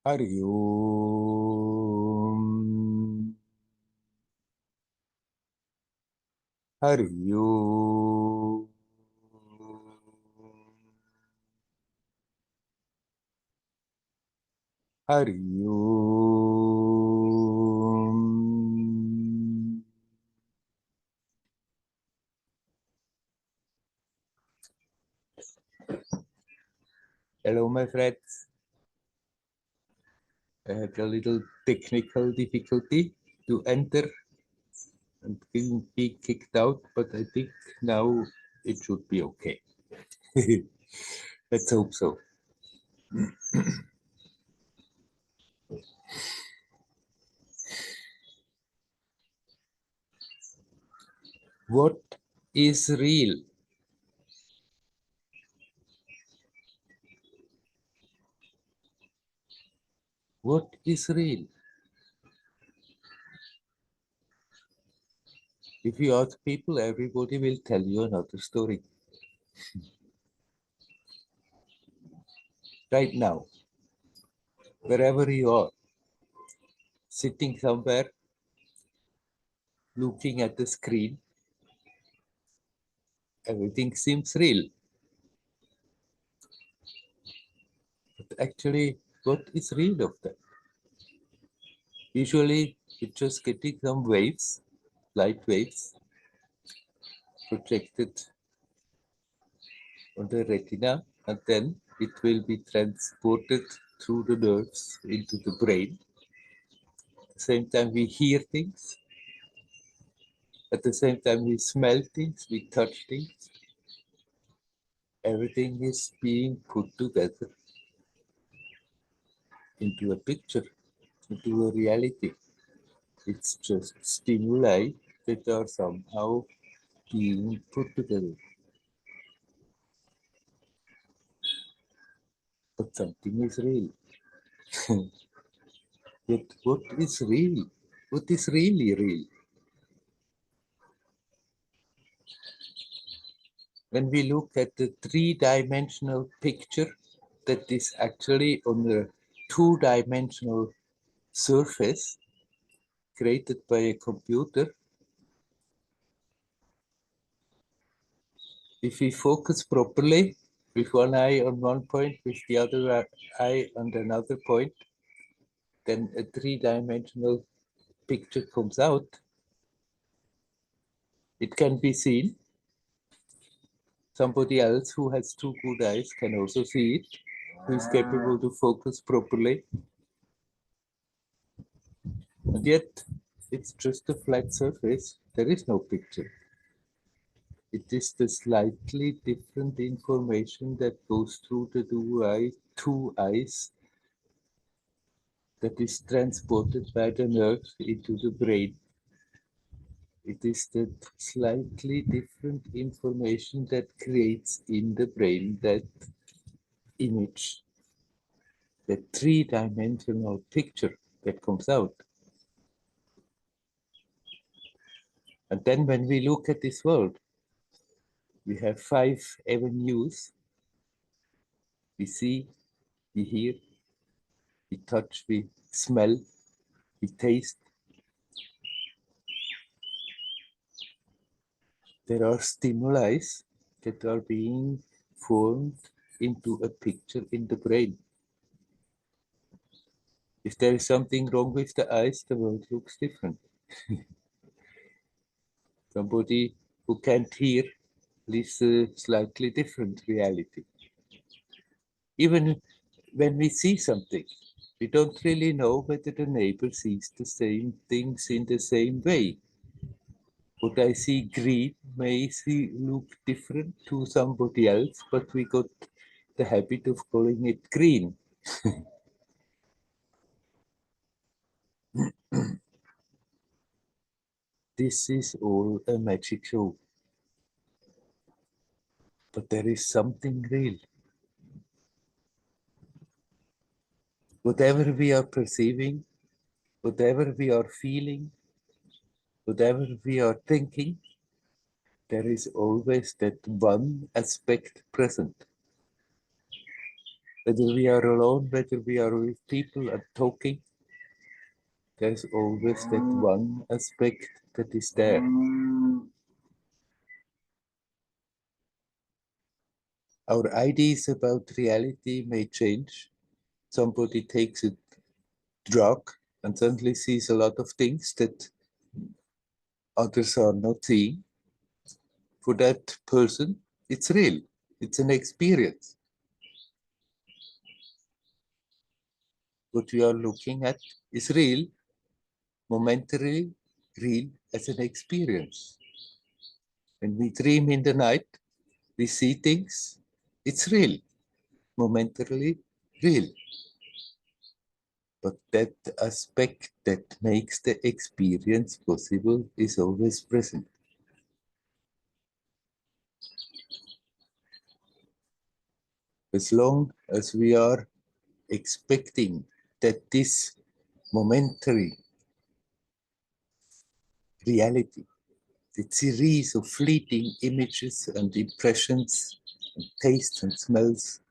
Hari Om. Hari Om. Hari Om. Hello, my friends. I had a little technical difficulty to enter and be kicked out, but I think now it should be okay. Let's hope so. What is real? What is real? If you ask people, everybody will tell you another story. Right now, wherever you are, sitting somewhere, looking at the screen, everything seems real. But actually, what is real of that? Usually, it's just getting some waves, light waves, projected on the retina, and then it will be transported through the nerves into the brain. At the same time, we hear things. At the same time, we smell things, we touch things. Everything is being put together into a picture, into a reality. It's just stimuli that are somehow being put together. But something is real. But what is real? What is really real? When we look at the three-dimensional picture that is actually on a two-dimensional surface created by a computer, if we focus properly, with one eye on one point, with the other eye on another point, then a three-dimensional picture comes out. It can be seen. Somebody else who has two good eyes can also see it, who is capable to focus properly. And yet, it's just a flat surface. There is no picture. It is the slightly different information that goes through the two eyes that is transported by the nerves into the brain. It is that slightly different information that creates in the brain that image, that three-dimensional picture that comes out. And then when we look at this world, we have 5 avenues. We see, we hear, we touch, we smell, we taste. There are stimuli that are being formed into a picture in the brain. If there is something wrong with the eyes, the world looks different. Somebody who can't hear lives a slightly different reality. Even when we see something, we don't really know whether the neighbor sees the same things in the same way. What I see green may look different to somebody else, but we got the habit of calling it green. This is all a magic show. But there is something real. Whatever we are perceiving, whatever we are feeling, whatever we are thinking, there is always that one aspect present. Whether we are alone, whether we are with people and talking, there's always that one aspect that is there. Our ideas about reality may change. Somebody takes a drug and suddenly sees a lot of things that others are not seeing. For that person, it's real. It's an experience. What we are looking at is real, momentarily real as an experience. When we dream in the night, we see things, it's real, momentarily real. But that aspect that makes the experience possible is always present. As long as we are expecting that this momentary reality, the series of fleeting images and impressions, and tastes and smells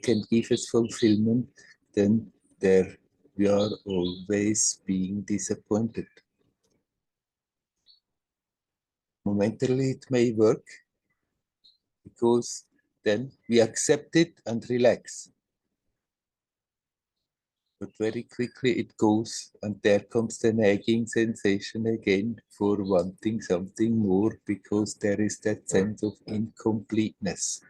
can give us fulfillment, then there we are always being disappointed. Momentarily it may work because then we accept it and relax. But very quickly it goes, and there comes the nagging sensation again for wanting something more because there is that sense of incompleteness.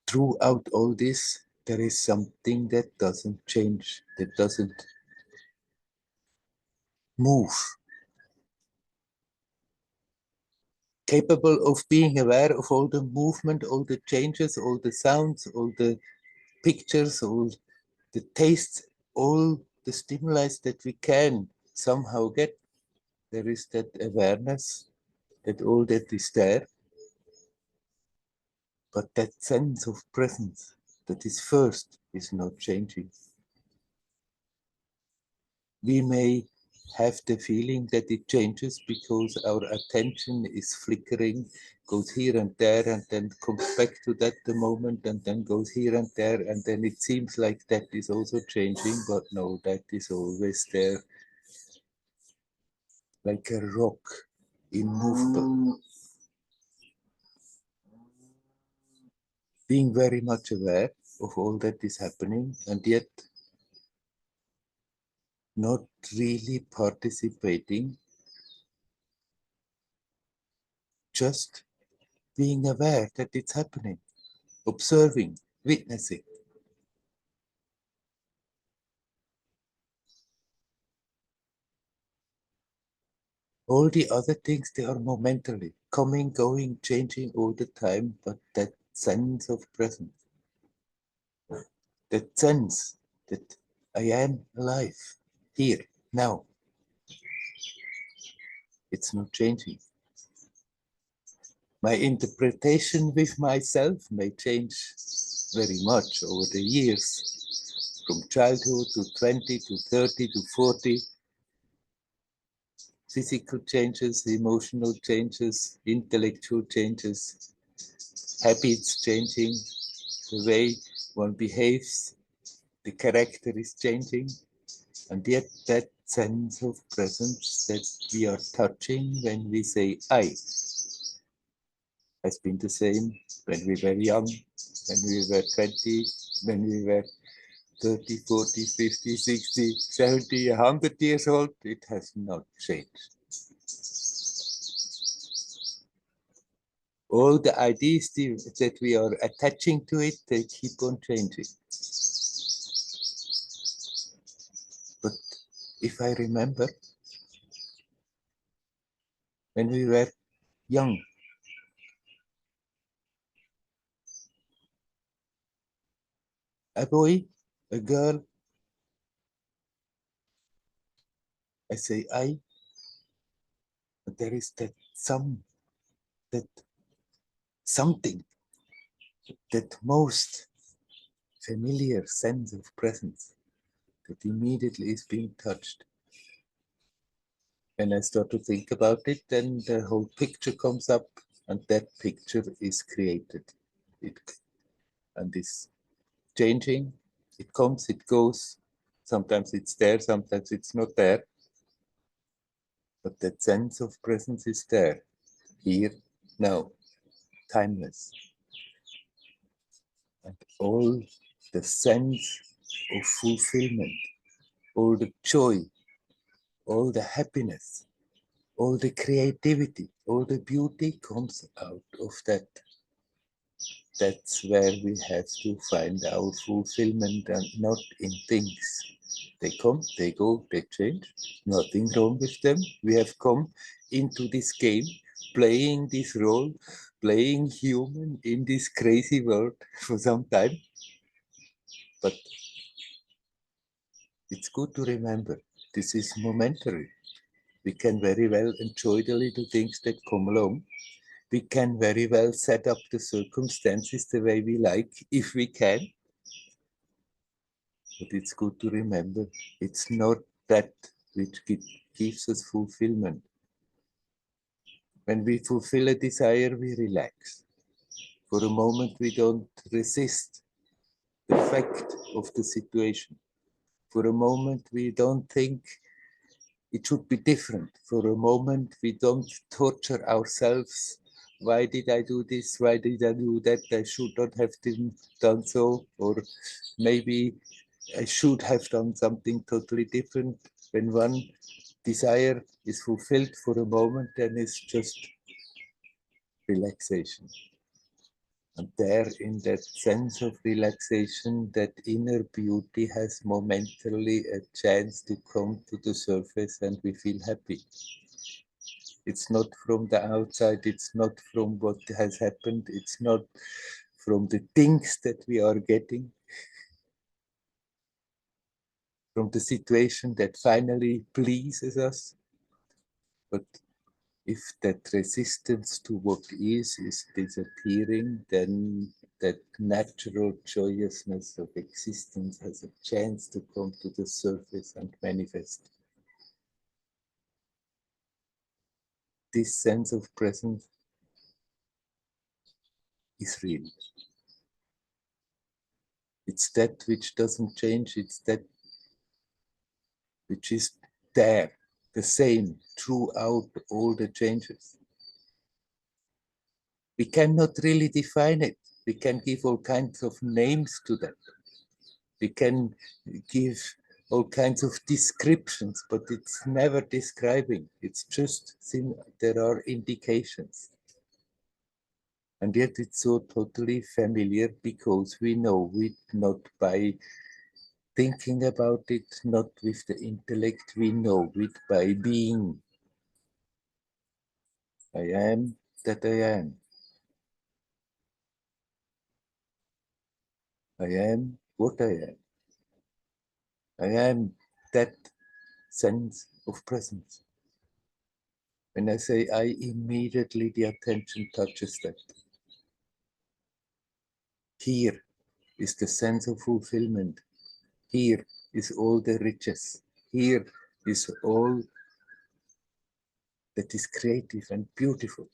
Throughout all this, there is something that doesn't change, that doesn't move. Capable of being aware of all the movement, all the changes, all the sounds, all the pictures, all the tastes, all the stimuli that we can somehow get. There is that awareness that all that is there, but that sense of presence that is first is not changing. We may have the feeling that it changes because our attention is flickering, goes here and there, and then comes back to that the moment, and then goes here and there, and then it seems like that is also changing, but no, that is always there, like a rock, immovable. Being very much aware of all that is happening, and yet not really participating, just being aware that it's happening, observing, witnessing. All the other things, they are momentarily coming, going, changing all the time, but that sense of presence, that sense that I am alive, here, now, it's not changing. My interpretation with myself may change very much over the years, from childhood to 20 to 30 to 40. Physical changes, emotional changes, intellectual changes, habits changing, the way one behaves, the character is changing, and yet that sense of presence that we are touching when we say I has been the same when we were young, when we were 20, when we were 30, 40, 50, 60, 70, 100 years old. It has not changed. All the ideas that we are attaching to it, they keep on changing. But if I remember, when we were young, a boy, a girl, I say I, but there is that that something, that most familiar sense of presence that immediately is being touched. When I start to think about it, then the whole picture comes up, and that picture is created. It, and is changing. It comes, it goes. Sometimes it's there, sometimes it's not there. But that sense of presence is there, here, now, timeless. And all the sense of fulfillment, all the joy, all the happiness, all the creativity, all the beauty comes out of that. That's where we have to find our fulfillment, and not in things. They come, they go, they change. Nothing wrong with them. We have come into this game, playing this role, playing human in this crazy world for some time. But it's good to remember this is momentary. We can very well enjoy the little things that come along. We can very well set up the circumstances the way we like, if we can. But it's good to remember it's not that which gives us fulfillment. When we fulfill a desire, we relax. For a moment, we don't resist the fact of the situation. For a moment, we don't think it should be different. For a moment, we don't torture ourselves. Why did I do this? Why did I do that? I should not have done so. Or maybe I should have done something totally different. When one desire is fulfilled for a moment, then it's just relaxation. And there, in that sense of relaxation, that inner beauty has momentarily a chance to come to the surface, and we feel happy. It's not from the outside, it's not from what has happened, it's not from the things that we are getting, from the situation that finally pleases us. But if that resistance to what is disappearing, then that natural joyousness of existence has a chance to come to the surface and manifest. This sense of presence is real. It's that which doesn't change, it's that which is there, the same throughout all the changes. We cannot really define it. We can give all kinds of names to that. We can give all kinds of descriptions, but it's never describing. It's just there are indications. And yet it's so totally familiar because we know it, not by thinking about it, not with the intellect, we know it by being. I am that I am. I am what I am. I am that sense of presence. When I say I, immediately the attention touches that. Here is the sense of fulfillment. Here is all the riches. Here is all that is creative and beautiful.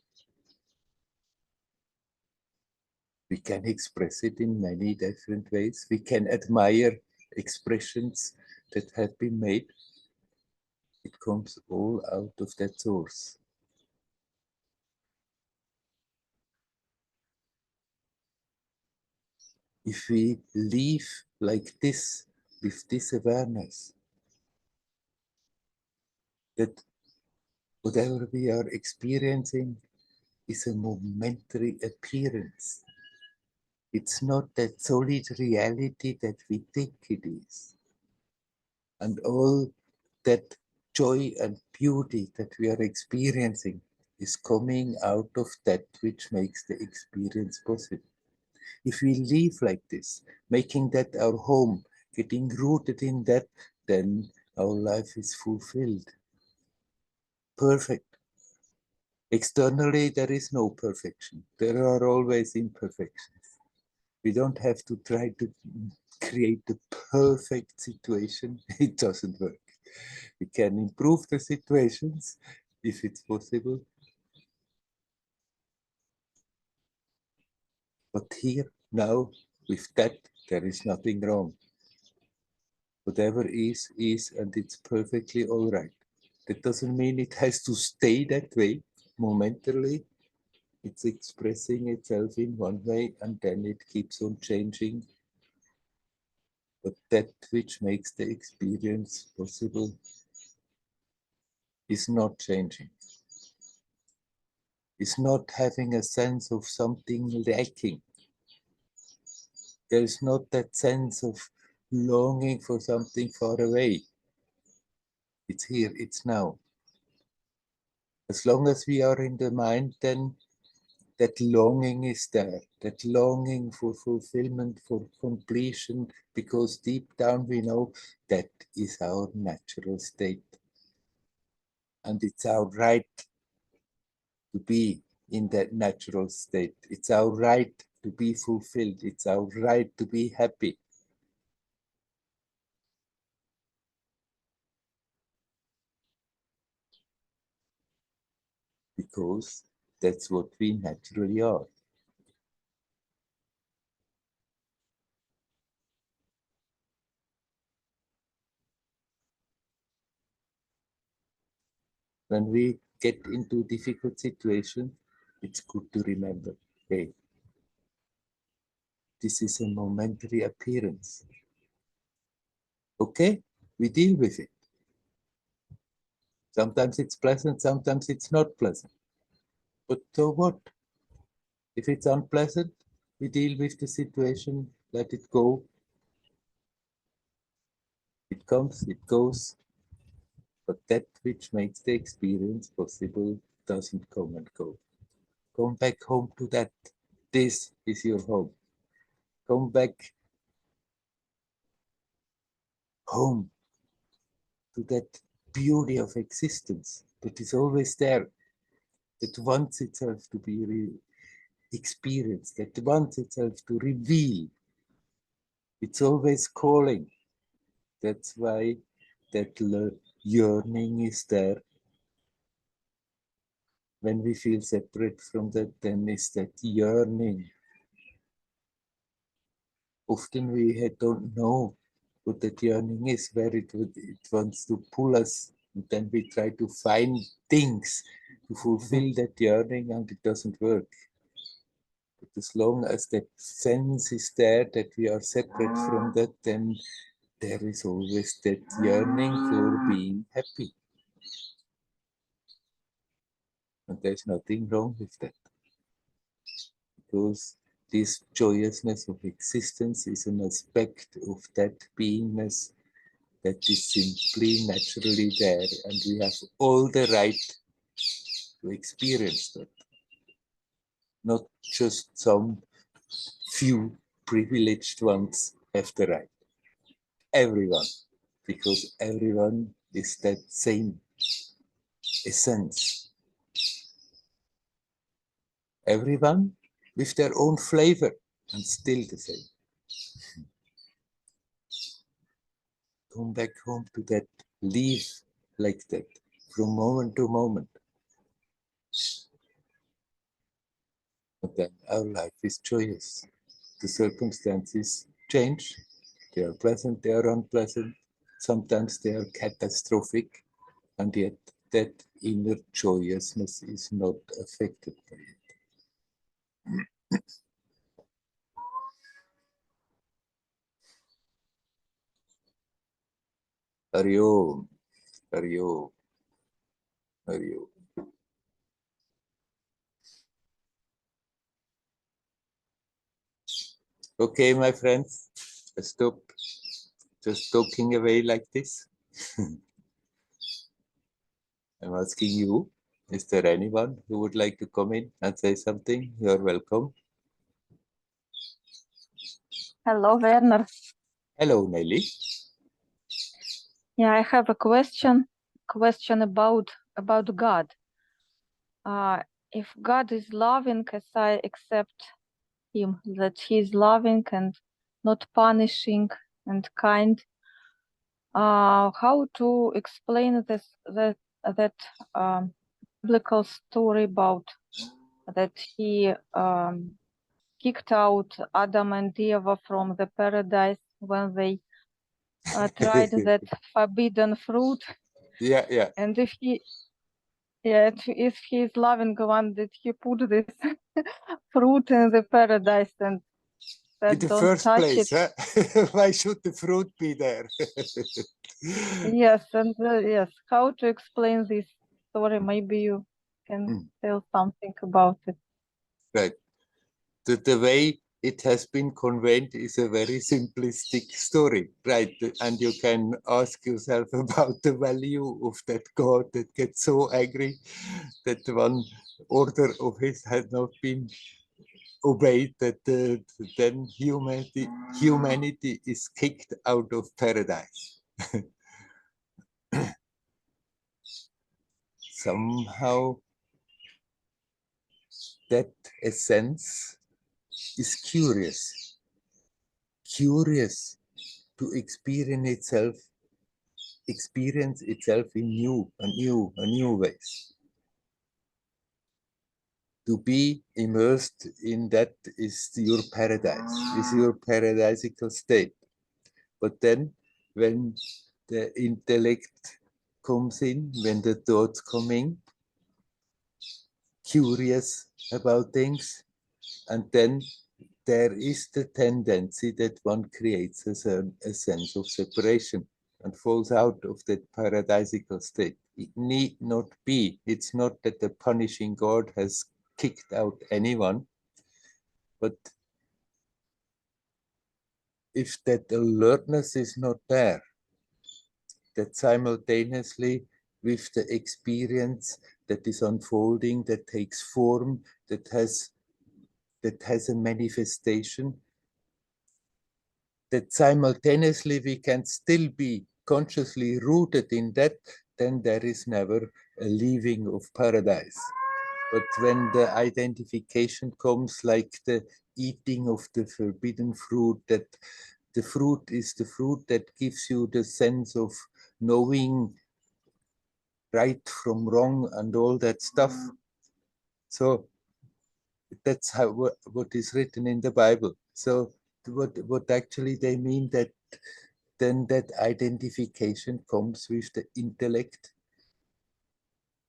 We can express it in many different ways. We can admire expressions that have been made. It comes all out of that source. If we live like this, with this awareness, that whatever we are experiencing is a momentary appearance. It's not that solid reality that we think it is. And all that joy and beauty that we are experiencing is coming out of that which makes the experience possible. If we live like this, making that our home, getting rooted in that, then our life is fulfilled. Perfect. Externally, there is no perfection. There are always imperfections. We don't have to try to create the perfect situation. It doesn't work. We can improve the situations if it's possible. But here, now, with that, there is nothing wrong. Whatever is, and it's perfectly all right. That doesn't mean it has to stay that way momentarily. It's expressing itself in one way and then it keeps on changing. But that which makes the experience possible is not changing. It's not having a sense of something lacking. There's not that sense of longing for something far away. It's here, it's now. As long as we are in the mind, then that longing is there, that longing for fulfillment, for completion, because deep down we know that is our natural state. And it's our right to be in that natural state. It's our right to be fulfilled. It's our right to be happy. Because that's what we naturally are. When we get into difficult situations, it's good to remember, hey, this is a momentary appearance. Okay, we deal with it. Sometimes it's pleasant, sometimes it's not pleasant. But so what? If it's unpleasant, we deal with the situation, let it go. It comes, it goes. But that which makes the experience possible doesn't come and go. Come back home to that. This is your home. Come back home to that beauty of existence that is always there, that wants itself to be experienced, that wants itself to reveal. It's always calling. That's why that yearning is there. When we feel separate from that, then is that yearning. Often we don't know what that yearning is, where it wants to pull us. And then we try to find things to fulfill that yearning and it doesn't work. But as long as that sense is there, that we are separate from that, then there is always that yearning for being happy. And there's nothing wrong with that. Because this joyousness of existence is an aspect of that beingness that is simply naturally there, and we have all the right to experience that. Not just some few privileged ones have the right. Everyone, because everyone is that same essence. Everyone with their own flavor and still the same. Come back home to that, live like that from moment to moment. But then our life is joyous. The circumstances change. They are pleasant, they are unpleasant. Sometimes they are catastrophic, and yet that inner joyousness is not affected by it. Hari Om, Hari Om, Hari Om. Okay, my friends, I stop just talking away like this. I'm asking you, is there anyone who would like to come in and say something? You're welcome. Hello, Werner. Hello, Nelly. Yeah, I have a question about God. If God is loving, as I accept him, that he is loving and not punishing and kind, how to explain that biblical story about that he kicked out Adam and Eva from the paradise when they tried that forbidden fruit. Yeah, yeah. And if he is loving one, did he put this fruit in the paradise and In said, the "Don't first touch place, it"? huh? Why should the fruit be there? Yes, and yes, how to explain this story? Maybe you can tell something about it. Right. The way it has been conveyed is a very simplistic story, right? And you can ask yourself about the value of that God that gets so angry that one order of his had not been obeyed, that then humanity is kicked out of paradise. Somehow that essence is curious to experience itself in new ways. To be immersed in that is your paradise, is your paradisical state. But then when the intellect comes in, when the thoughts come in, curious about things, and then there is the tendency that one creates a sense of separation and falls out of that paradisical state. It need not be. It's not that the punishing God has kicked out anyone, but if that alertness is not there, that simultaneously with the experience that is unfolding, that takes form, that has a manifestation, that simultaneously we can still be consciously rooted in that, then there is never a leaving of paradise. But when the identification comes, like the eating of the forbidden fruit, that the fruit is the fruit that gives you the sense of knowing right from wrong and all that stuff. So that's how what is written in the Bible. So what actually they mean, that then that identification comes with the intellect,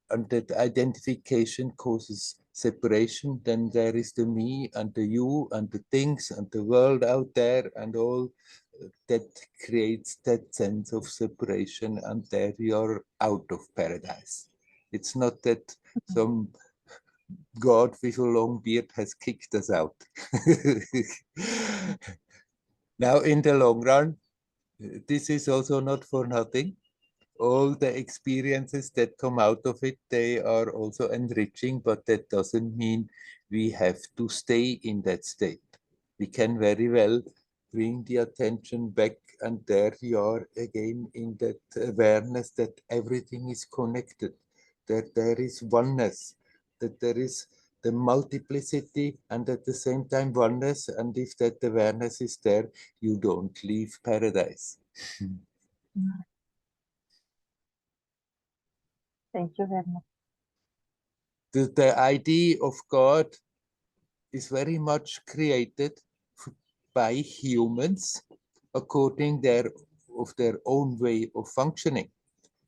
and that identification causes separation. Then there is the me and the you and the things and the world out there and all that creates that sense of separation, and there you're out of paradise. It's not that some God with a long beard has kicked us out. Now, in the long run, this is also not for nothing. All the experiences that come out of it, they are also enriching, but that doesn't mean we have to stay in that state. We can very well bring the attention back, and there we are again in that awareness that everything is connected, that there is oneness, that there is the multiplicity and at the same time oneness. And if that awareness is there, you don't leave paradise. Thank you, Werner. The idea of God is very much created by humans according of their own way of functioning.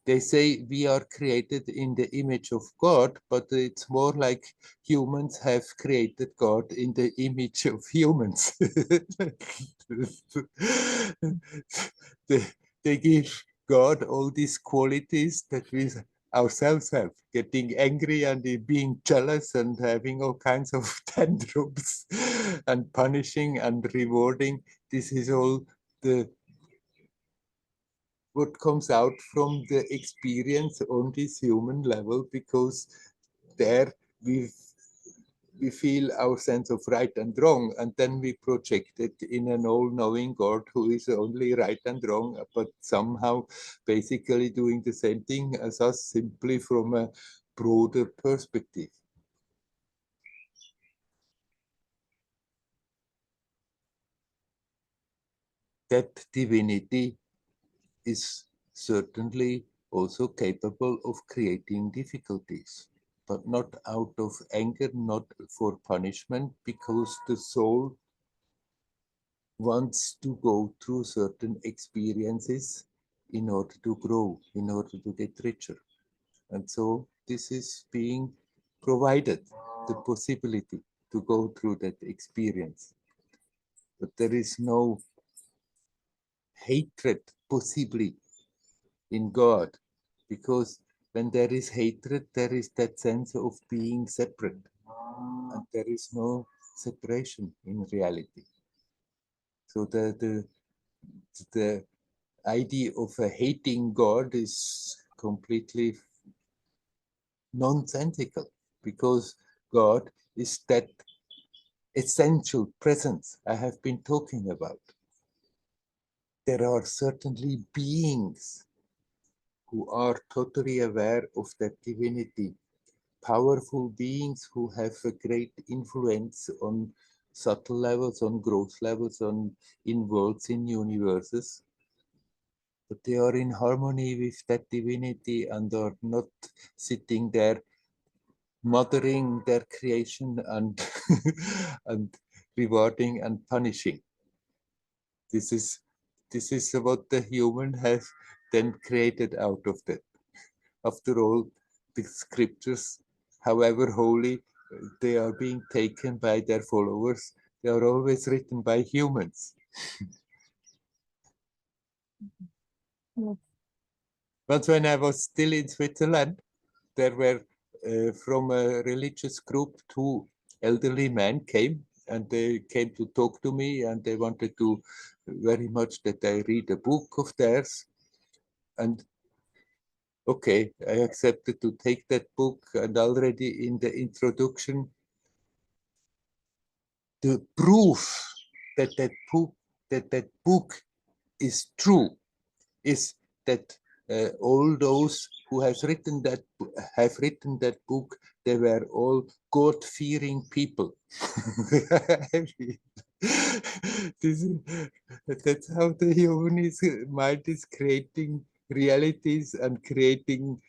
They say we are created in the image of God, but it's more like humans have created God in the image of humans. they, they give God all these qualities that we ourselves have, getting angry and being jealous and having all kinds of tantrums and punishing and rewarding. This is all the what comes out from the experience on this human level, because there we feel our sense of right and wrong, and then we project it in an all-knowing God who is only right and wrong, but somehow basically doing the same thing as us, simply from a broader perspective. That divinity is certainly also capable of creating difficulties, but not out of anger, not for punishment, because the soul wants to go through certain experiences in order to grow, in order to get richer. And so this is being provided, the possibility to go through that experience. But there is no hatred possibly in God, because when there is hatred, there is that sense of being separate, and there is no separation in reality. So the idea of a hating God is completely nonsensical, because God is that essential presence I have been talking about. There are certainly beings who are totally aware of that divinity, powerful beings who have a great influence on subtle levels, on growth levels, in worlds, in universes. But they are in harmony with that divinity and are not sitting there mothering their creation and, and rewarding and punishing. This is what the human has then created out of that. After all, the scriptures, however holy they are being taken by their followers, they are always written by humans. Yes. Once when I was still in Switzerland, there were from a religious group, two elderly men came, and they came to talk to me, and they wanted to very much that I read a book of theirs. And okay, I accepted to take that book, and already in the introduction, the proof that that book is true is that all those who have written that book, they were all God-fearing people. That's how the human mind is creating realities and creating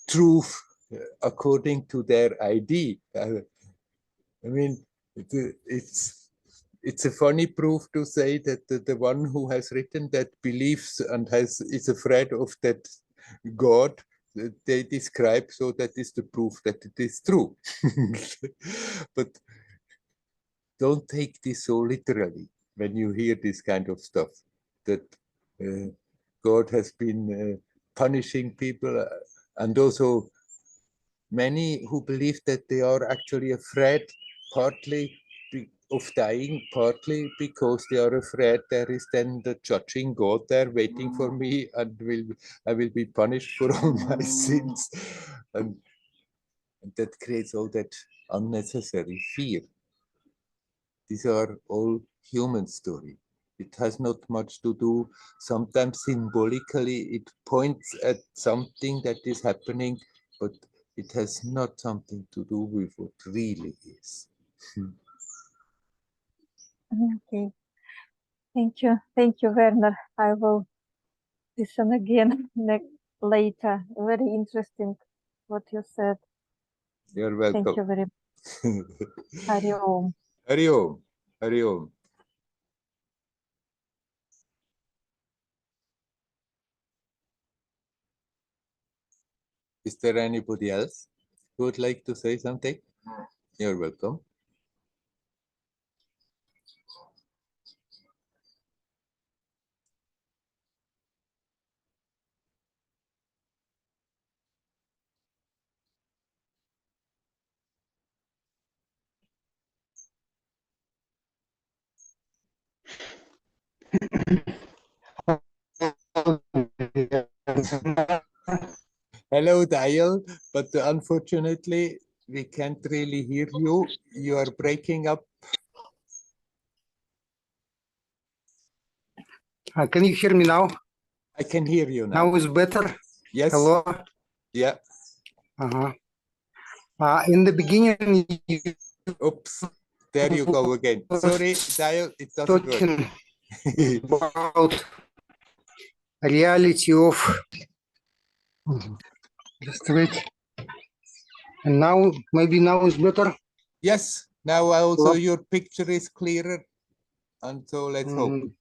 truth according to their idea. I mean, it's a funny proof to say that the one who has written that believes and is afraid of that God they describe, so that is the proof that it is true. But don't take this so literally when you hear this kind of stuff, that God has been punishing people, and also many who believe that they are actually afraid, partly of dying, partly because they are afraid there is then the judging God there waiting for me, and I will be punished for all my sins, and that creates all that unnecessary fear. These are all human story. It has not much to do. Sometimes symbolically it points at something that is happening, but it has not something to do with what really is. Okay. Thank you, Werner. I will listen again later. Very interesting what you said. You're welcome. Thank you very much. Hari Om. Hari Om. Hari Om. Is there anybody else who would like to say something? You're welcome. Hello, Dial, but unfortunately, we can't really hear you. You are breaking up. Can you hear me now? I can hear you now. Now is better? Yes. Hello? Yeah. In the beginning, you Oops. There you go again. Sorry, Dial, it doesn't work. talking about reality of, just wait. And now, maybe now is better. Yes, now also Hello? your picture is clearer. And so let's hope.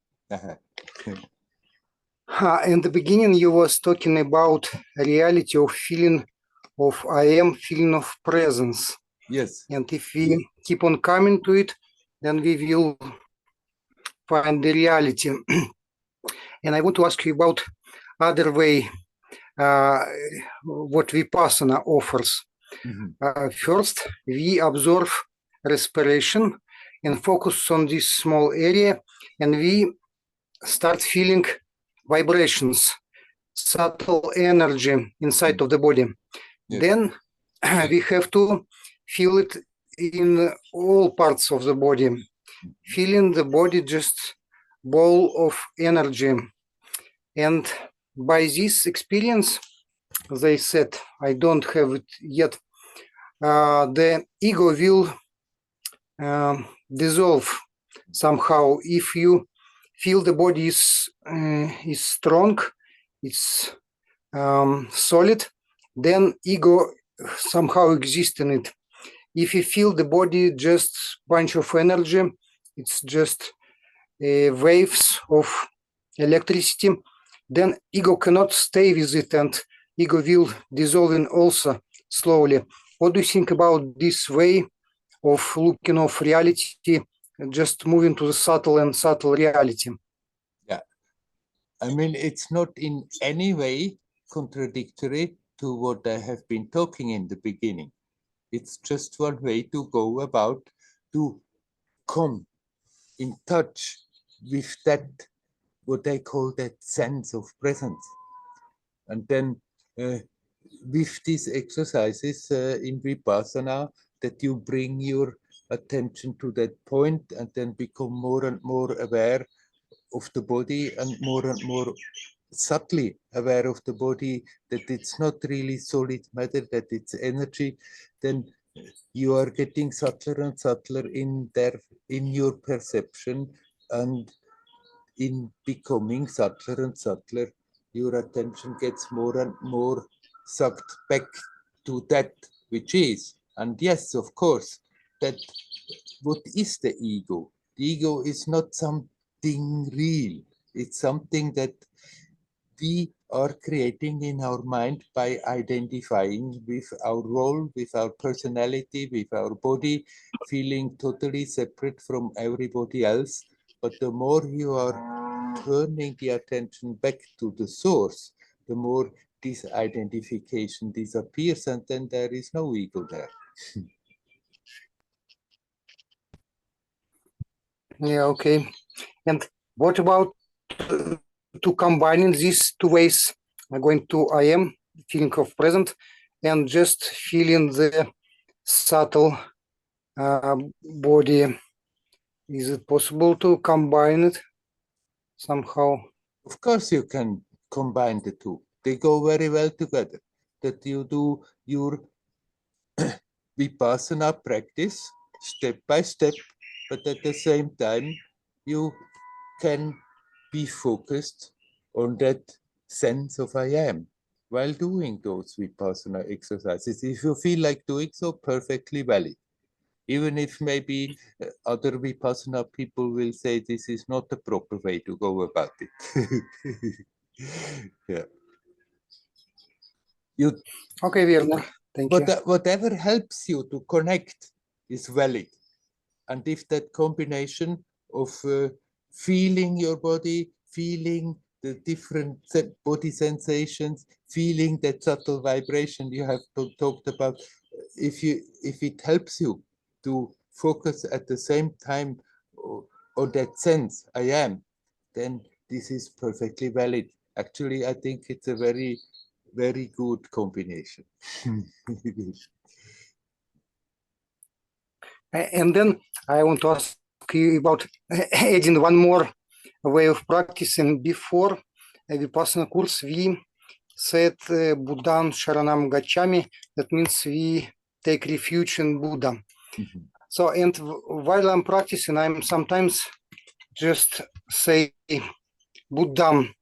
In the beginning, you was talking about reality of feeling of I am, feeling of presence. Yes. And if we keep on coming to it, then we will find the reality. And I want to ask you about other way, what Vipassana offers. First, we observe respiration and focus on this small area, and we start feeling vibrations, subtle energy inside of the body. Yes. Then we have to feel it in all parts of the body, feeling the body just ball of energy. And by this experience, they said, I don't have it yet, the ego will dissolve somehow. If you feel the body is strong, it's solid, then ego somehow exists in it. If you feel the body just bunch of energy, it's just waves of electricity, then ego cannot stay with it, and ego will dissolve in also slowly. What do you think about this way of looking of reality, just moving to the subtle and subtle reality? Yeah, I mean, it's not in any way contradictory to what I have been talking in the beginning. It's just one way to go about to come in touch with that, what I call that sense of presence. And then with these exercises in Vipassana, that you bring your attention to that point and then become more and more aware of the body and more subtly aware of the body, that it's not really solid matter, that it's energy, then you are getting subtler and subtler in your perception, and in becoming subtler and subtler, your attention gets more and more sucked back to that which is. And yes, of course, that what is the ego? The ego is not something real. It's something that we are creating in our mind by identifying with our role, with our personality, with our body, feeling totally separate from everybody else. But the more you are turning the attention back to the source, the more this identification disappears, and then there is no ego there. Yeah, okay. And what about to combining these two ways, going to I am, feeling of present, and just feeling the subtle body? Is it possible to combine it somehow? Of course you can combine the two. They go very well together. That you do your Vipassana practice step by step, but at the same time, you can be focused on that sense of I am while doing those Vipassana exercises. If you feel like doing so, perfectly valid. Even if maybe other Vipassana people will say this is not the proper way to go about it. Yeah. Okay, Werner, thank you. Whatever helps you to connect is valid. And if that combination of feeling your body, feeling the different body sensations, feeling that subtle vibration you have talked about, if it helps you to focus at the same time on that sense, I am, then this is perfectly valid. Actually, I think it's a very, very good combination. And then I want to ask you about adding one more way of practicing. Before a Vipassana course, we said Buddham Sharanam Gacchami. That means we take refuge in Buddha. So, and while I'm practicing, I'm sometimes just say Buddham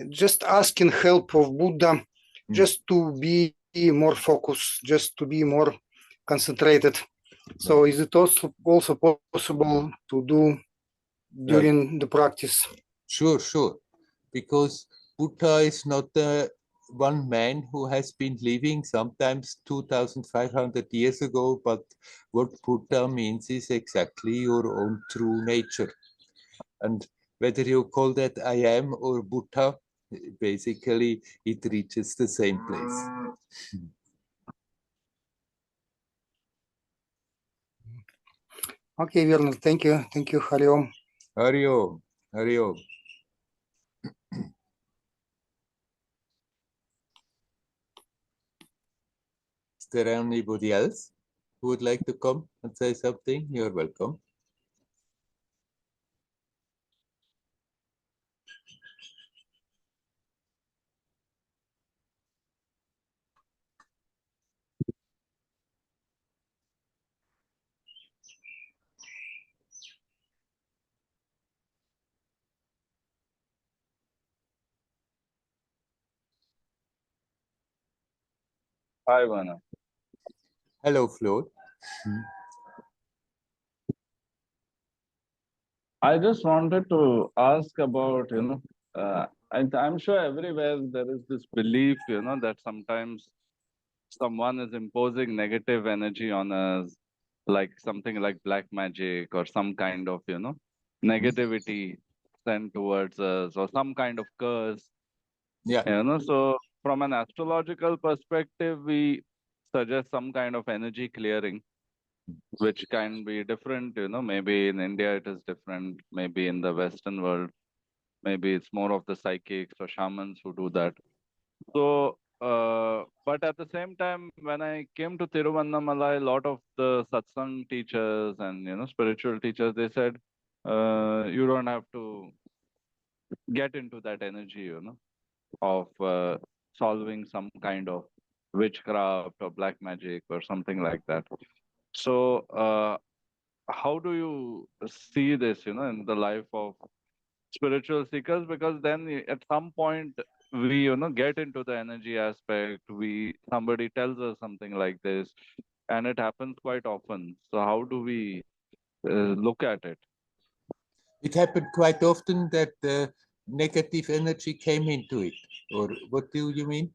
just asking help of Buddha, just to be more focused, just to be more concentrated. So is it also possible to do during the practice? Sure, sure. Because Buddha is not one man who has been living sometimes 2,500 years ago, but what Buddha means is exactly your own true nature. And whether you call that I am or Buddha, basically it reaches the same place. Okay, Werner, thank you. Thank you, Hari Om. Hari Om, Hari Om. Is there anybody else who would like to come and say something? You're welcome. Hi, Werner. Hello, Flo. I just wanted to ask about, I'm sure everywhere there is this belief, that sometimes someone is imposing negative energy on us, like something like black magic or some kind of, negativity sent towards us or some kind of curse. Yeah. So from an astrological perspective, we suggest some kind of energy clearing, which can be different, maybe in India it is different, maybe in the Western world, maybe it's more of the psychics or shamans who do that. So, but at the same time, when I came to Tiruvannamalai, a lot of the satsang teachers and, spiritual teachers, they said, you don't have to get into that energy, of solving some kind of witchcraft or black magic or something like that. So, how do you see this, in the life of spiritual seekers? Because then at some point we, get into the energy aspect. Somebody tells us something like this, and it happens quite often. So how do we look at it? It happened quite often that the negative energy came into it. Or what do you mean?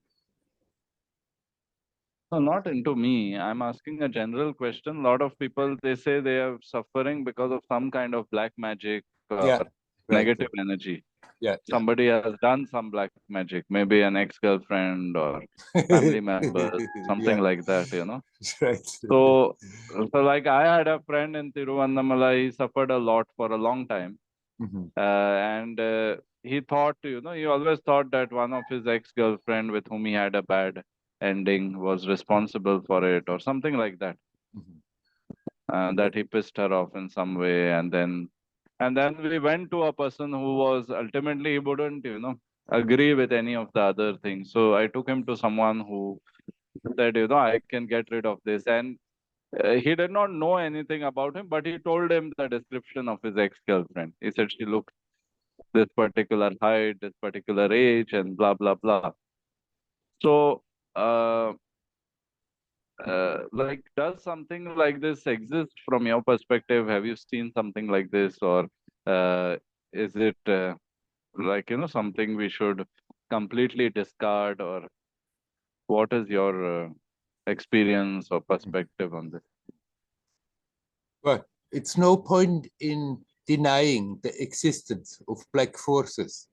No, not into me. I'm asking a general question. A lot of people, they say they are suffering because of some kind of black magic or Yeah, right. negative energy. Yeah. Somebody has done some black magic, maybe an ex-girlfriend or family member, something Yeah. like that, Right. So like I had a friend in Tiruvannamalai, he suffered a lot for a long time. And he thought, he always thought that one of his ex-girlfriend with whom he had a bad ending was responsible for it or something like that. That he pissed her off in some way. And then we went to a person who was ultimately, he wouldn't, agree with any of the other things. So I took him to someone who said, I can get rid of this. And he did not know anything about him, but he told him the description of his ex-girlfriend. He said she looked this particular height, this particular age, and blah, blah, blah. So, like, does something like this exist from your perspective? Have you seen something like this? Or is it like, something we should completely discard? Or what is your experience or perspective on this? Well, it's no point in denying the existence of black forces.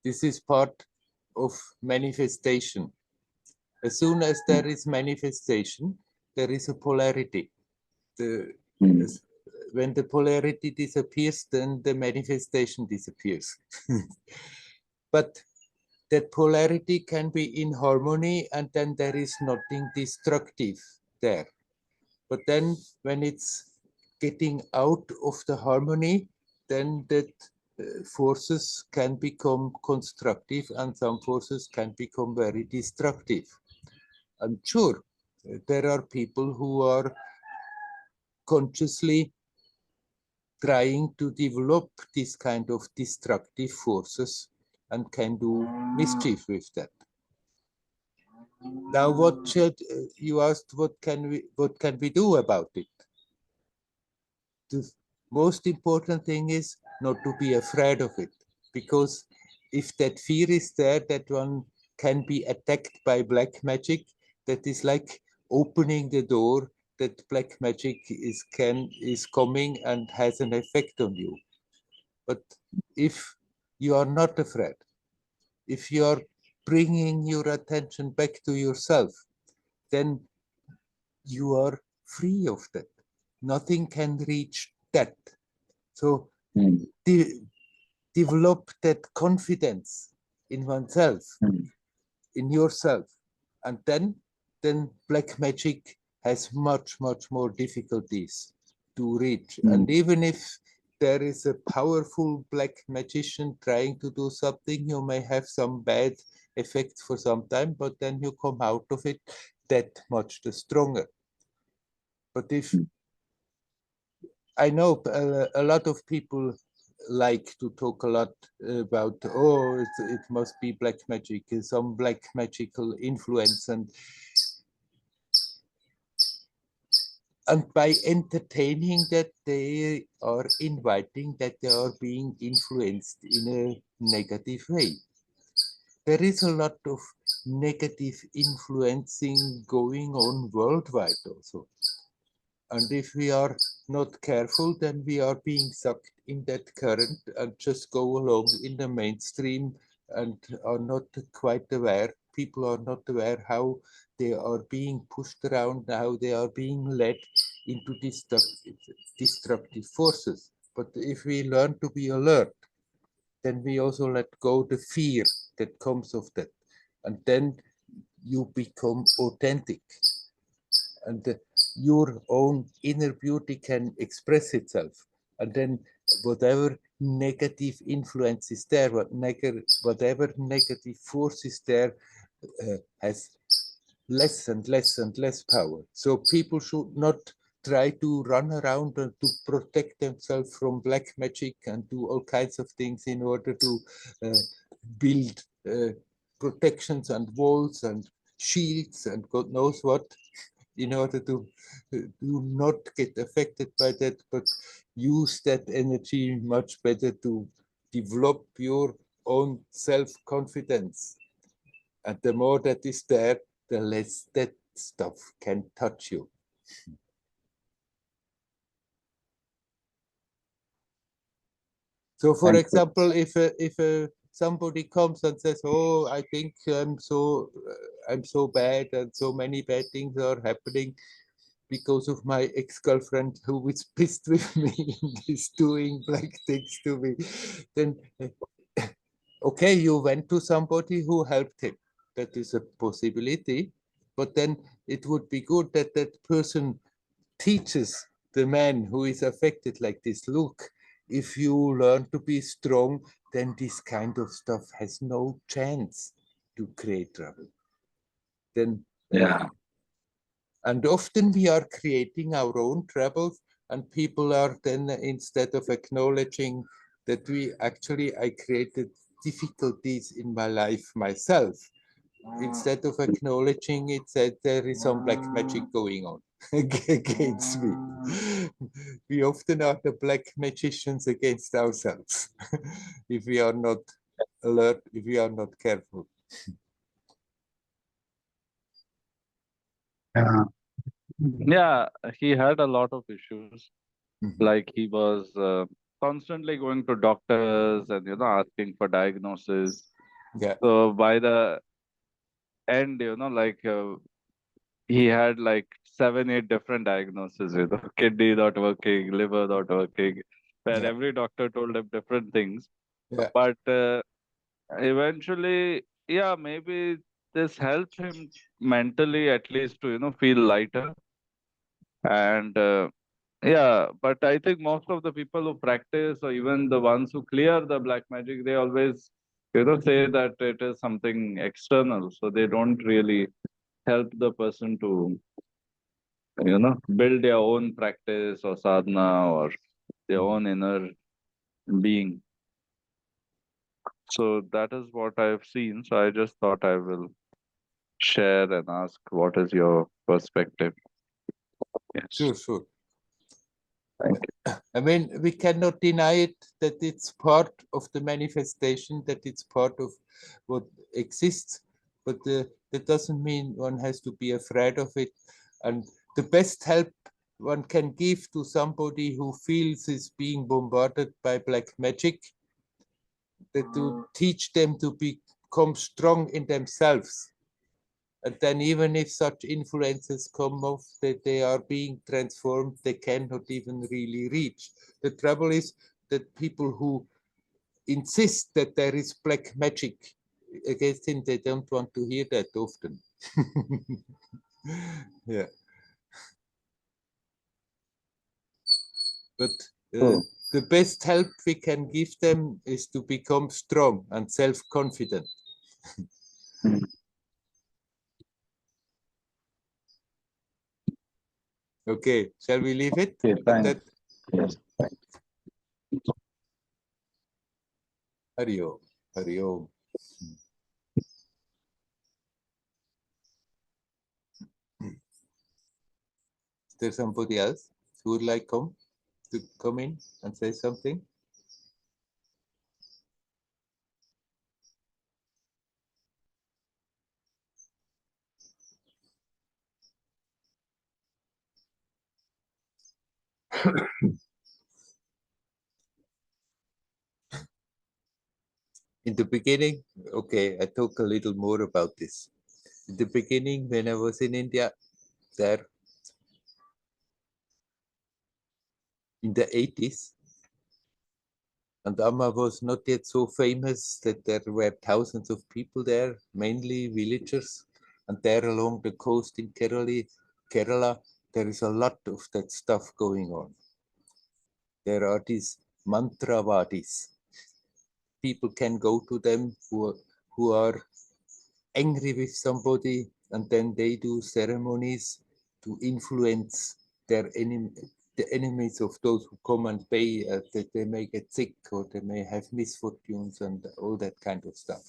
This is part of manifestation. As soon as there is manifestation, there is a polarity. When the polarity disappears, then the manifestation disappears. But that polarity can be in harmony, and then there is nothing destructive there. But then when it's getting out of the harmony, then that forces can become constructive and some forces can become very destructive. I'm sure there are people who are consciously trying to develop this kind of destructive forces and can do mischief with that. Now, what should you asked? What can we do about it? The most important thing is not to be afraid of it, because if that fear is there that one can be attacked by black magic, that is like opening the door that black magic is coming and has an effect on you. But if you are not afraid, if you are bringing your attention back to yourself, then you are free of that. Nothing can reach that. So develop that confidence in oneself, in yourself, and then black magic has much more difficulties to reach. And even if there is a powerful black magician trying to do something, you may have some bad effects for some time, but then you come out of it that much the stronger. But if I know a lot of people like to talk a lot about, oh, it must be black magic, some black magical influence, and by entertaining that, they are inviting that they are being influenced in a negative way. There is a lot of negative influencing going on worldwide also. And if we are not careful, then we are being sucked in that current and just go along in the mainstream and are not quite aware. People are not aware how they are being pushed around, how they are being led into destructive forces. But if we learn to be alert, then we also let go the fear that comes of that. And then you become authentic. And your own inner beauty can express itself. And then whatever negative influence is there, whatever negative force is there, has less and less power. So people should not try to run around and to protect themselves from black magic and do all kinds of things in order to build protections and walls and shields and God knows what, in order to do not get affected by that, but use that energy much better to develop your own self-confidence. And the more that is there, the less that stuff can touch you. So, for example, if somebody comes and says, "Oh, I think I'm so bad, and so many bad things are happening because of my ex-girlfriend who is pissed with me and is doing black things to me," then okay, you went to somebody who helped him. That is a possibility, but then it would be good that that person teaches the man who is affected like this, look, if you learn to be strong, then this kind of stuff has no chance to create trouble. Then and often we are creating our own troubles, and people are then, instead of acknowledging that I created difficulties in my life myself, instead of acknowledging it, that there is some black magic going on against me. We often are the black magicians against ourselves if we are not alert, if we are not careful. Yeah, he had a lot of issues. Mhm. Like he was constantly going to doctors and asking for diagnosis. Yeah, So by the end, he had like 7, 8 different diagnoses. Kidney not working, liver not working, where yeah, every doctor told him different things. yeah. But eventually, yeah, maybe this helped him mentally at least to feel lighter. And yeah, but I think most of the people who practice, or even the ones who clear the black magic, they always say that it is something external, so they don't really help the person to build their own practice or sadhana or their own inner being. So that is what I've seen. So I just thought I will share and ask what is your perspective. Yes. Sure, sure. Thank I mean, we cannot deny it that it's part of the manifestation, that it's part of what exists, but that doesn't mean one has to be afraid of it. And the best help one can give to somebody who feels is being bombarded by black magic, that to teach them to become strong in themselves. And then even if such influences come off, that they are being transformed, they cannot even really reach. The trouble is that people who insist that there is black magic against him, they don't want to hear that often. Yeah. But you. the best help we can give them is to become strong and self-confident. Mm. Okay, shall we leave it? Okay, At thanks. that? Yes, thanks. Hari Om. Hari Om. Is there somebody else who would like to come in and say something? In the beginning, okay, I talk a little more about this. In the beginning, when I was in India, there in the 80s, and Amma was not yet so famous that there were thousands of people there, mainly villagers. And there along the coast in Kerala, there is a lot of that stuff going on. There are these mantravadis. People can go to them who are angry with somebody, and then they do ceremonies to influence their the enemies of those who come and pay, that they may get sick or they may have misfortunes and all that kind of stuff.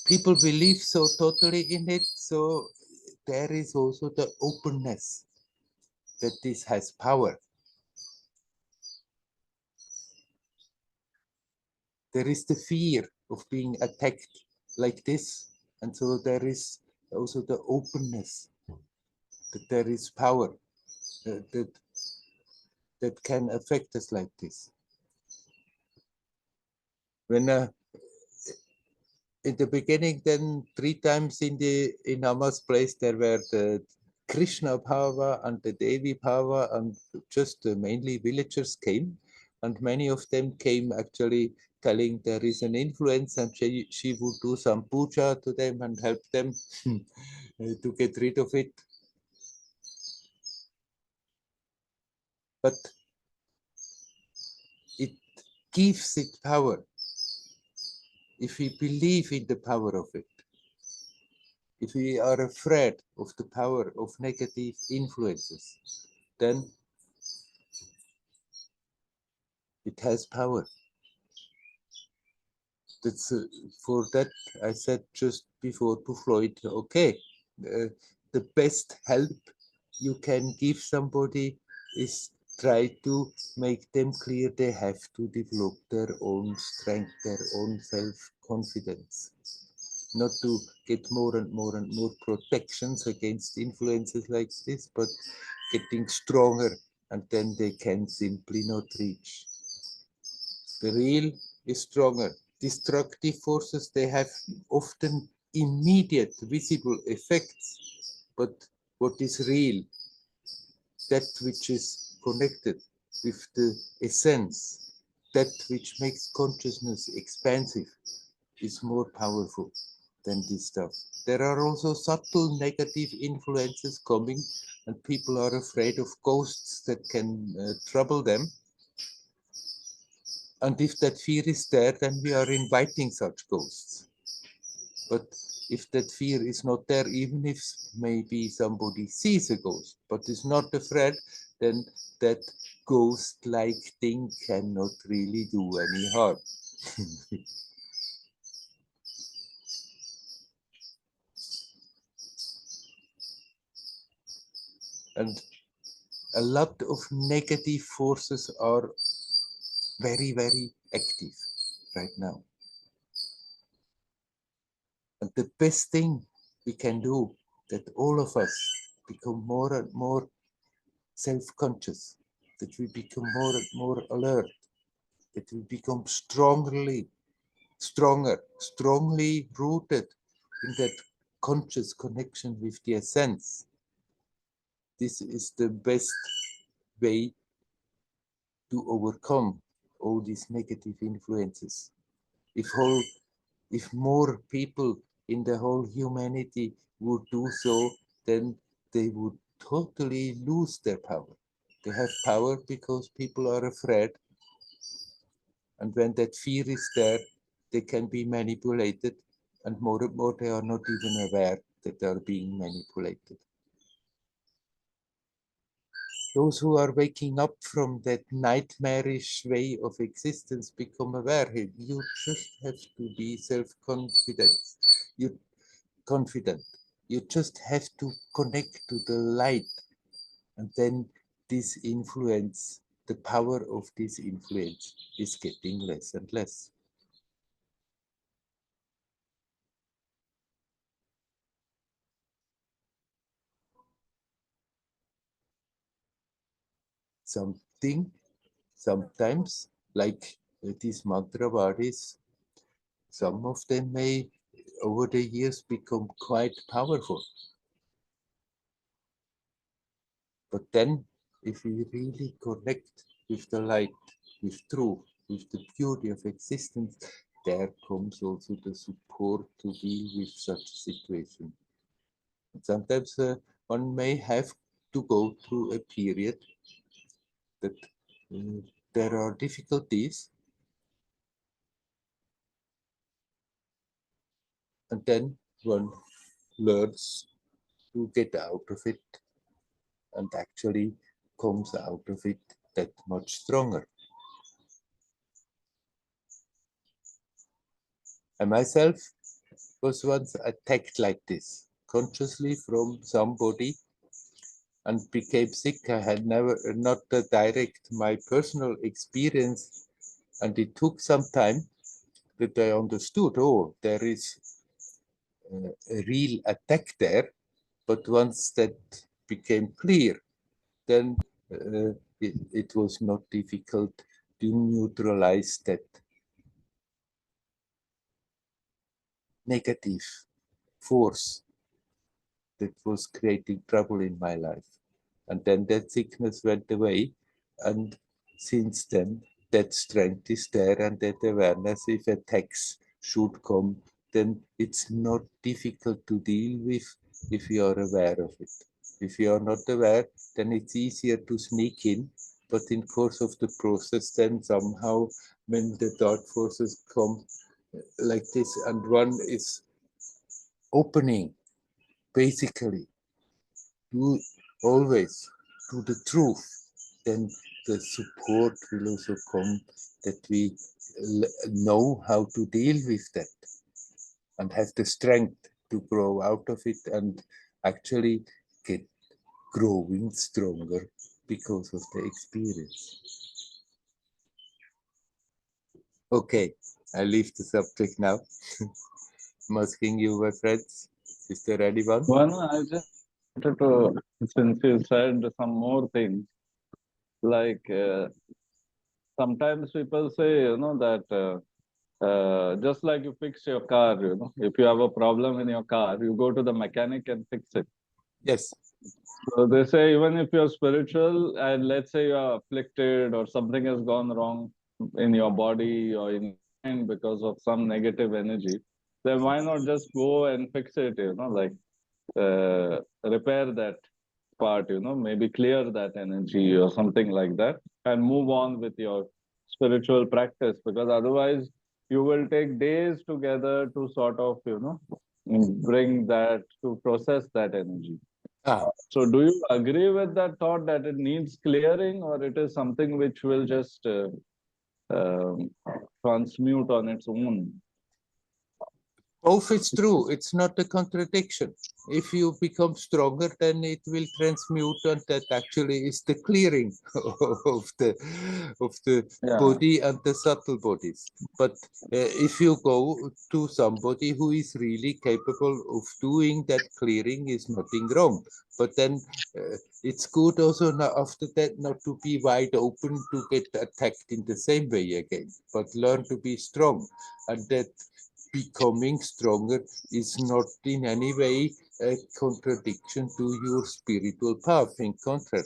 People believe so totally in it, so there is also the openness that this has power. There is the fear of being attacked like this, and so there is also the openness that there is power that can affect us like this. When in the beginning, then 3 times in Amma's place, there were the Krishna Bhava and the Devi Bhava, and just mainly villagers came, and many of them came actually telling there is an influence, and she would do some puja to them and help them to get rid of it. But it gives it power if we believe in the power of it. If we are afraid of the power of negative influences, then it has power. That's for that I said just before to Floyd, okay, the best help you can give somebody is try to make them clear they have to develop their own strength, their own self-confidence. Not to get more and more and more protections against influences like this, but getting stronger, and then they can simply not reach. The real is stronger. Destructive forces, they have often immediate visible effects, but what is real, that which is connected with the essence, that which makes consciousness expansive, is more powerful than this stuff. There are also subtle negative influences coming, and people are afraid of ghosts that can trouble them. And if that fear is there, then we are inviting such ghosts. But if that fear is not there, even if maybe somebody sees a ghost but is not afraid, then that ghost-like thing cannot really do any harm. And a lot of negative forces are very, very active right now. And the best thing we can do, that all of us become more and more self-conscious, that we become more and more alert, that we become strongly rooted in that conscious connection with the essence. This is the best way to overcome all these negative influences. If more people in the whole humanity would do so, then they would totally lose their power. They have power because people are afraid. And when that fear is there, they can be manipulated. And more they are not even aware that they are being manipulated. Those who are waking up from that nightmarish way of existence become aware. You just have to be self-confident. You just have to connect to the light, and then this influence, the power of this influence is getting less and less. Sometimes, like these mantra bodies, some of them may, over the years, become quite powerful. But then, if we really connect with the light, with truth, with the beauty of existence, there comes also the support to deal with such a situation. And sometimes one may have to go through a period that there are difficulties, and then one learns to get out of it and actually comes out of it that much stronger. I myself was once attacked like this, consciously from somebody, and became sick. I had not a direct my personal experience, and it took some time that I understood, oh, there is a real attack there. But once that became clear, then it was not difficult to neutralize that negative force that was creating trouble in my life. And then that sickness went away. And since then, that strength is there, and that awareness, if attacks should come, then it's not difficult to deal with if you are aware of it. If you are not aware, then it's easier to sneak in. But in course of the process, then somehow when the dark forces come like this, and one is opening basically to always to the truth, then the support will also come, that we know how to deal with that and have the strength to grow out of it and actually get growing stronger because of the experience. Okay, I leave the subject now. I'm asking you, my friends, is there anyone? One, I just wanted to, since you said some more things, like sometimes people say, that just like you fix your car, if you have a problem in your car, you go to the mechanic and fix it. Yes. So they say even if you're spiritual and let's say you're afflicted or something has gone wrong in your body or in your mind because of some negative energy, then why not just go and fix it, like repair that part, maybe clear that energy or something like that and move on with your spiritual practice, because otherwise you will take days together to sort of, bring that, to process that energy. So do you agree with that thought that it needs clearing, or it is something which will just transmute on its own? Both is true. It's not a contradiction. If you become stronger, then it will transmute, and that actually is the clearing of the Yeah. body and the subtle bodies. But if you go to somebody who is really capable of doing that clearing, is nothing wrong. But then it's good also after that not to be wide open to get attacked in the same way again, but learn to be strong, and that becoming stronger is not in any way a contradiction to your spiritual path. In contrary,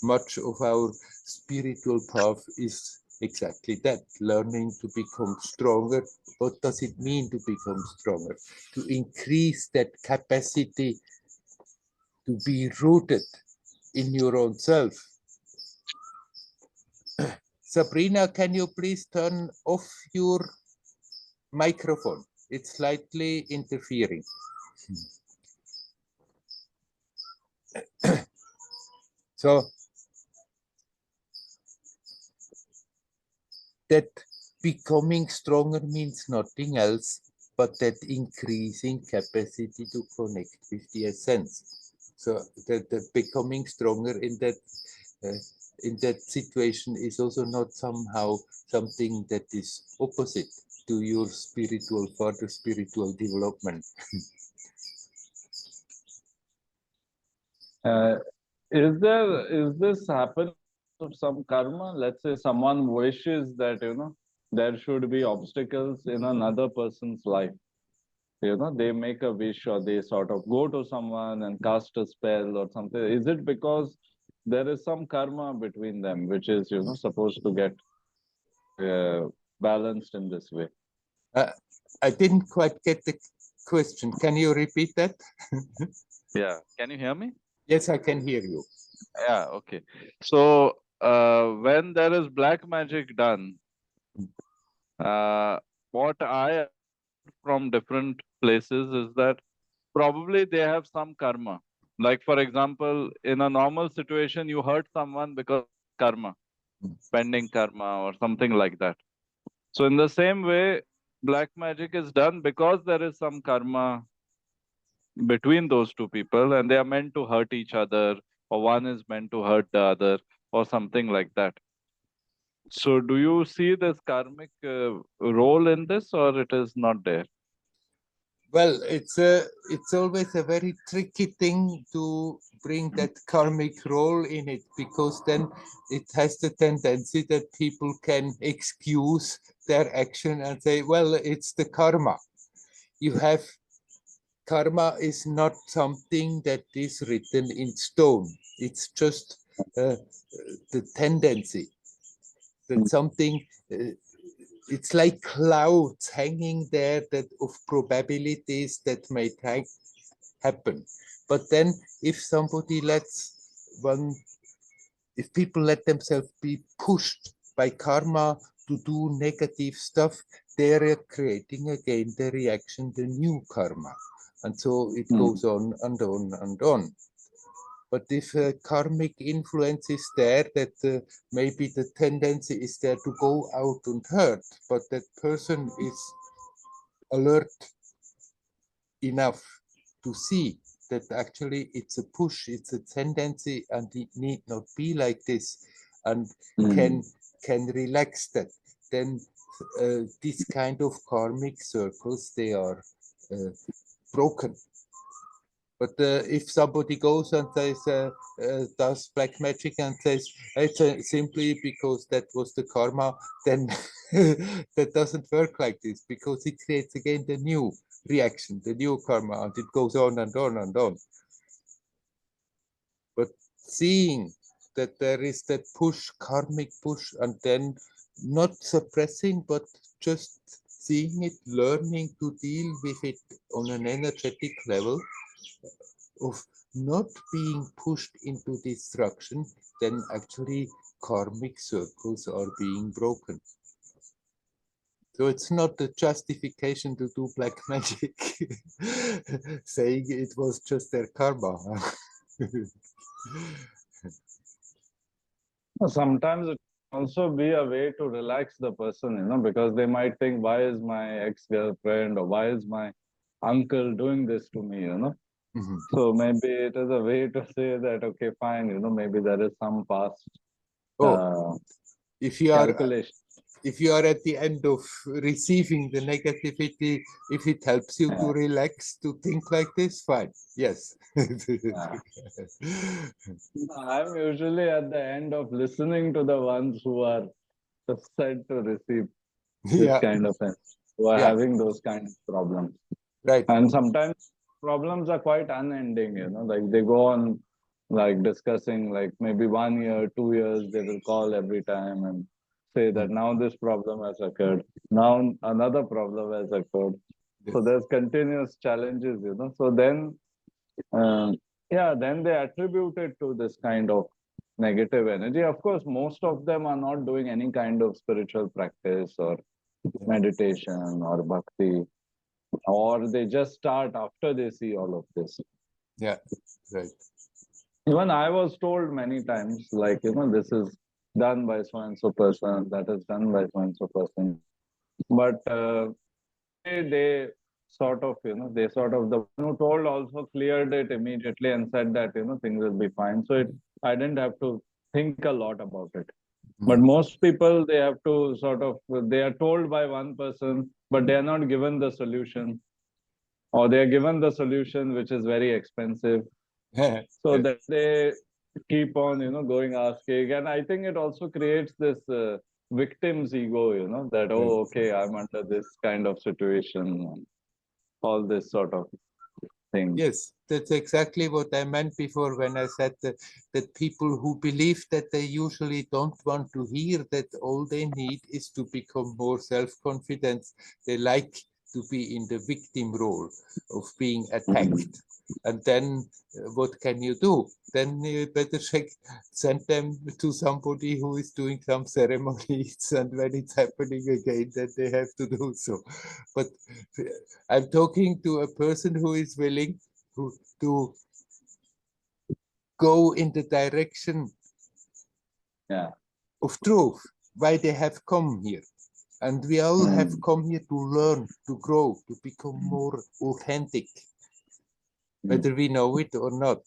much of our spiritual path is exactly that, learning to become stronger. What does it mean to become stronger? To increase that capacity to be rooted in your own self. Sabrina, can you please turn off your microphone? It's slightly interfering. So that becoming stronger means nothing else but that increasing capacity to connect with the essence. So the becoming stronger in that situation is also not somehow something that is opposite to your further spiritual development. Is this happen of some karma? Let's say someone wishes that, there should be obstacles in another person's life. They make a wish, or they sort of go to someone and cast a spell or something. Is it because there is some karma between them, which is, supposed to get balanced in this way? I didn't quite get the question. Can you repeat that? Yeah. Can you hear me? Yes, I can hear you. Yeah. Okay. So when there is black magic done, what I from different places is that probably they have some karma. Like, for example, in a normal situation, you hurt someone because karma, pending karma or something like that. So in the same way, black magic is done because there is some karma between those two people, and they are meant to hurt each other, or one is meant to hurt the other, or something like that. So do you see this karmic role in this, or it is not there? Well, it's always a very tricky thing to bring that karmic role in it, because then it has the tendency that people can excuse their action and say, well, it's the karma. Karma is not something that is written in stone. It's just the tendency that something it's like clouds hanging there that of probabilities that may happen. But then if if people let themselves be pushed by karma to do negative stuff, they're creating again the reaction, the new karma. And so it goes on and on and on. But if karmic influence is there, that maybe the tendency is there to go out and hurt, but that person is alert enough to see that actually it's a push, it's a tendency, and it need not be like this, and can relax that, then this kind of karmic circles, they are broken. But if somebody goes and says, does black magic and says, it's simply because that was the karma, then that doesn't work like this, because it creates again the new reaction, the new karma, and it goes on and on and on. But seeing that there is that push, karmic push, and then not suppressing, but just seeing it, learning to deal with it on an energetic level, of not being pushed into destruction, then actually karmic circles are being broken. So it's not a justification to do black magic, saying it was just their karma. Sometimes it can also be a way to relax the person, because they might think, why is my ex-girlfriend or why is my uncle doing this to me, Mhm. So maybe it is a way to say that, okay, fine, maybe there is some past Oh, if you are calculation. if you are at the end of receiving the negativity, if it helps you to relax, to think like this, fine. Yes. I'm usually at the end of listening to the ones who are said to receive this Yeah. kind of thing, who are Yeah. having those kind of problems. Right. And sometimes problems are quite unending, like they go on like discussing like maybe 1 year, 2 years, they will call every time and say that now this problem has occurred, now another problem has occurred. So Yes. there's continuous challenges, So then, then they attribute it to this kind of negative energy. Of course, most of them are not doing any kind of spiritual practice or meditation or bhakti, or they just start after they see all of this. Yeah. Right. Even I was told many times, like, this is done by so and so person, that is done by so and so person. But they sort of, they sort of, the one who told also cleared it immediately and said that, things will be fine. So I didn't have to think a lot about it. But most people, they have to sort of, they are told by one person, but they are not given the solution, or they are given the solution, which is very expensive. So that they keep on, going asking. And I think it also creates this victim's ego, that, oh, okay, I'm under this kind of situation, all this sort of thing. Yes, that's exactly what I meant before when I said that people who believe that they usually don't want to hear that all they need is to become more self-confident. They like to be in the victim role of being attacked. And then what can you do? Then you better send them to somebody who is doing some ceremonies, and when it's happening again, then they have to do so. But I'm talking to a person who is willing to go in the direction of truth, why they have come here. And we all have come here to learn, to grow, to become more authentic, whether we know it or not.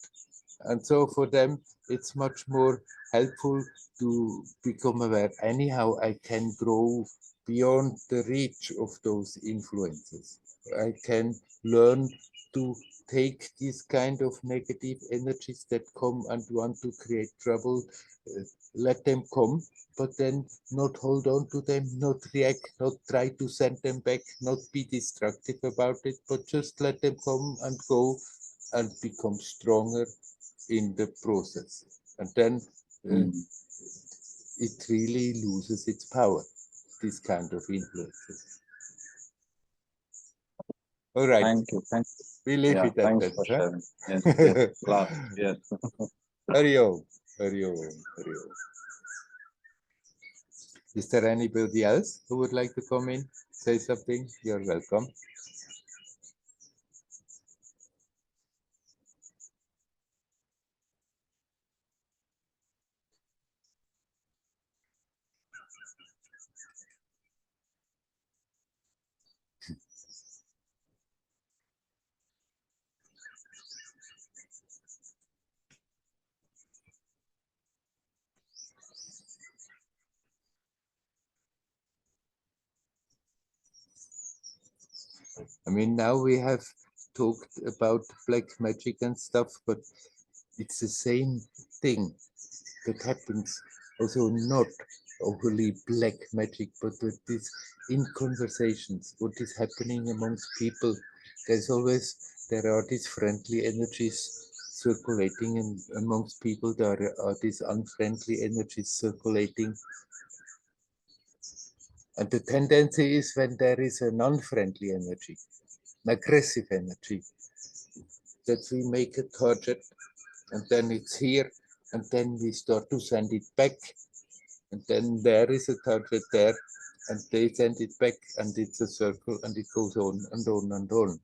And so for them, it's much more helpful to become aware. Anyhow, I can grow beyond the reach of those influences. I can learn to take these kind of negative energies that come and want to create trouble, let them come, but then not hold on to them, not react, not try to send them back, not be destructive about it, but just let them come and go and become stronger in the process. And then it really loses its power, this kind of influences. All right. Thank you. We leave it at Thanks that. for Huh? sharing. Yes. Last, yes. Hari Om. Hari Om. Hari Om. Is there anybody else who would like to come in, say something? You're welcome. I mean, now we have talked about black magic and stuff, but it's the same thing that happens also not overly black magic, but with this in conversations, what is happening amongst people. There are these friendly energies circulating, and amongst people there are these unfriendly energies circulating. And the tendency is when there is an unfriendly energy, an aggressive energy, that we make a target, and then it's here, and then we start to send it back, and then there is a target there, and they send it back, and it's a circle, and it goes on and on and on.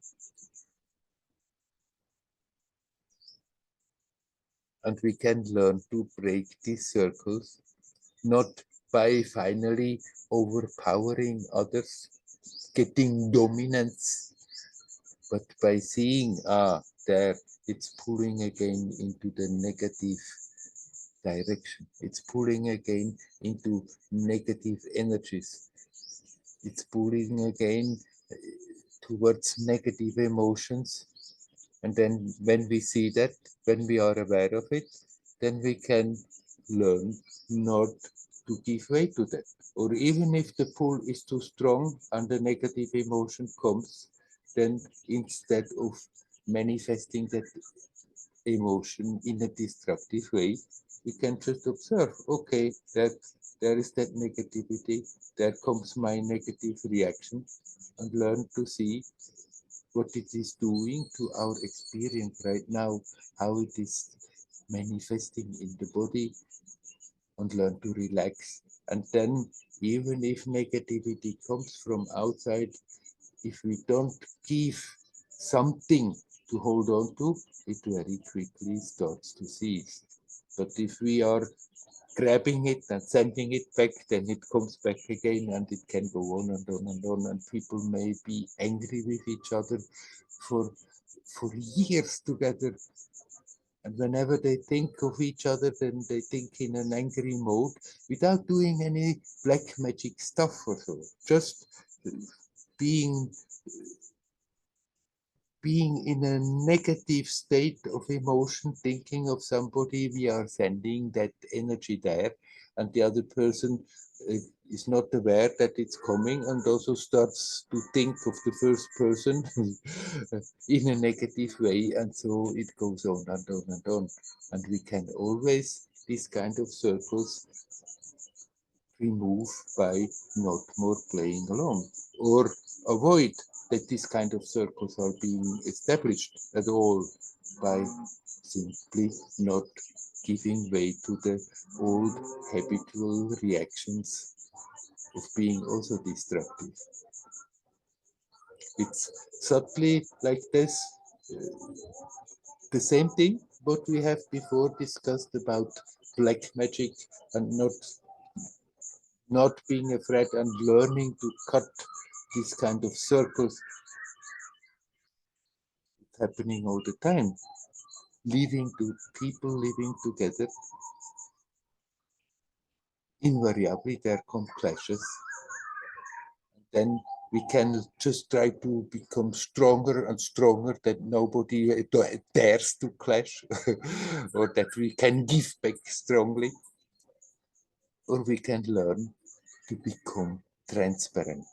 And we can learn to break these circles, not by finally overpowering others, getting dominance, but by seeing, there, it's pulling again into the negative direction. It's pulling again into negative energies. It's pulling again towards negative emotions. And then when we see that, when we are aware of it, then we can learn not to give way to that. Or even if the pull is too strong and the negative emotion comes, then instead of manifesting that emotion in a destructive way, we can just observe, okay, that there is that negativity, there comes my negative reaction, and learn to see what it is doing to our experience right now, how it is manifesting in the body, and learn to relax. And then, even if negativity comes from outside, if we don't give something to hold on to, it very quickly starts to cease. But if we are grabbing it and sending it back, then it comes back again, and it can go on and on and on. And people may be angry with each other for years together. And whenever they think of each other, then they think in an angry mode without doing any black magic stuff or so. Just being in a negative state of emotion, thinking of somebody, we are sending that energy there, and the other person is not aware that it's coming, and also starts to think of the first person in a negative way, and so it goes on and on and on. And we can always, these kind of circles, remove by not more playing along, or avoid that these kind of circles are being established at all by simply not giving way to the old habitual reactions of being also destructive. It's subtly like this, the same thing what we have before discussed about black magic, and not being afraid and learning to cut these kind of circles. It's happening all the time. People living together, invariably there come clashes. Then we can just try to become stronger and stronger, that nobody dares to clash, or that we can give back strongly, or we can learn to become transparent.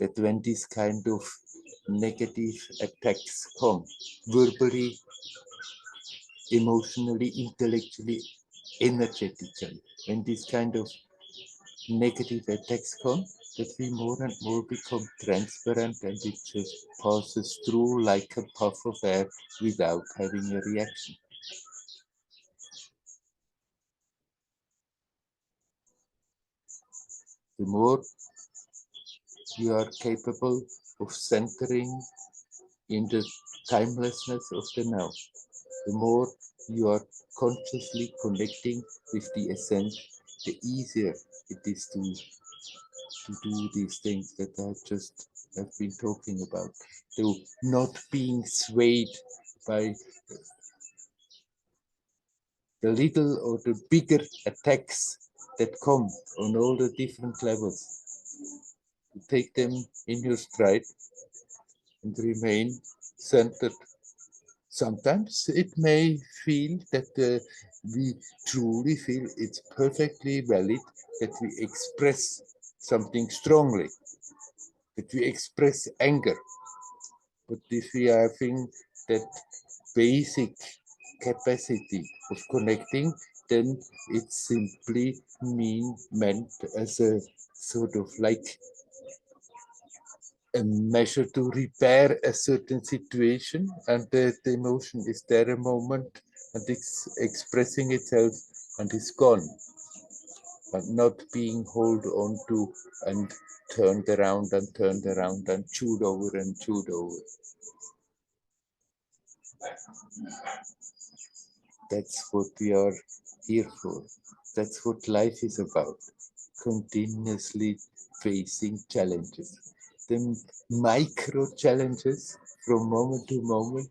That when this kind of negative attacks come, verbally, emotionally, intellectually, energetically, when this kind of negative attacks come, that we more and more become transparent, and it just passes through like a puff of air without having a reaction. The more you are capable of centering in the timelessness of the now, the more you are consciously connecting with the essence, the easier it is to do these things that I just have been talking about. To not being swayed by the little or the bigger attacks that come on all the different levels. To take them in your stride and remain centered. Sometimes it may feel that we truly feel it's perfectly valid that we express something strongly, that we express anger. But if we are having that basic capacity of connecting, then it's simply meant as a sort of like a measure to repair a certain situation, and the emotion is there a moment and it's expressing itself and it's gone. and not being held on to and turned around and chewed over and chewed over. That's what we are here for. That's what life is about. Continuously facing challenges. The micro challenges from moment to moment,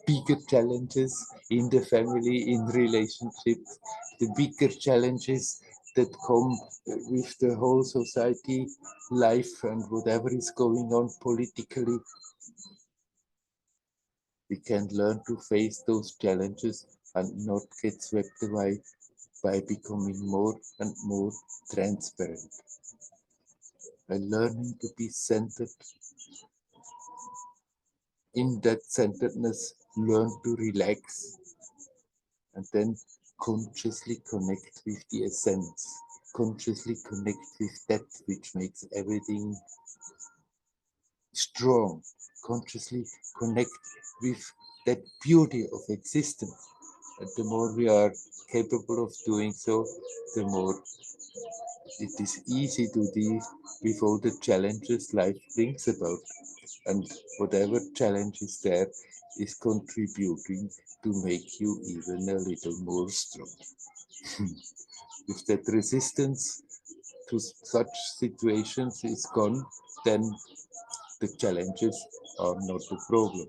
bigger challenges in the family, in relationships, the bigger challenges that come with the whole society, life, and whatever is going on politically. We can learn to face those challenges and not get swept away by becoming more and more transparent. By learning to be centered, in that centeredness, learn to relax and then consciously connect with the essence, consciously connect with that which makes everything strong, consciously connect with that beauty of existence. And the more we are capable of doing so, the more it is easy to deal with all the challenges life brings about. And whatever challenge is there is contributing to make you even a little more strong. If that resistance to such situations is gone, then the challenges are not a problem.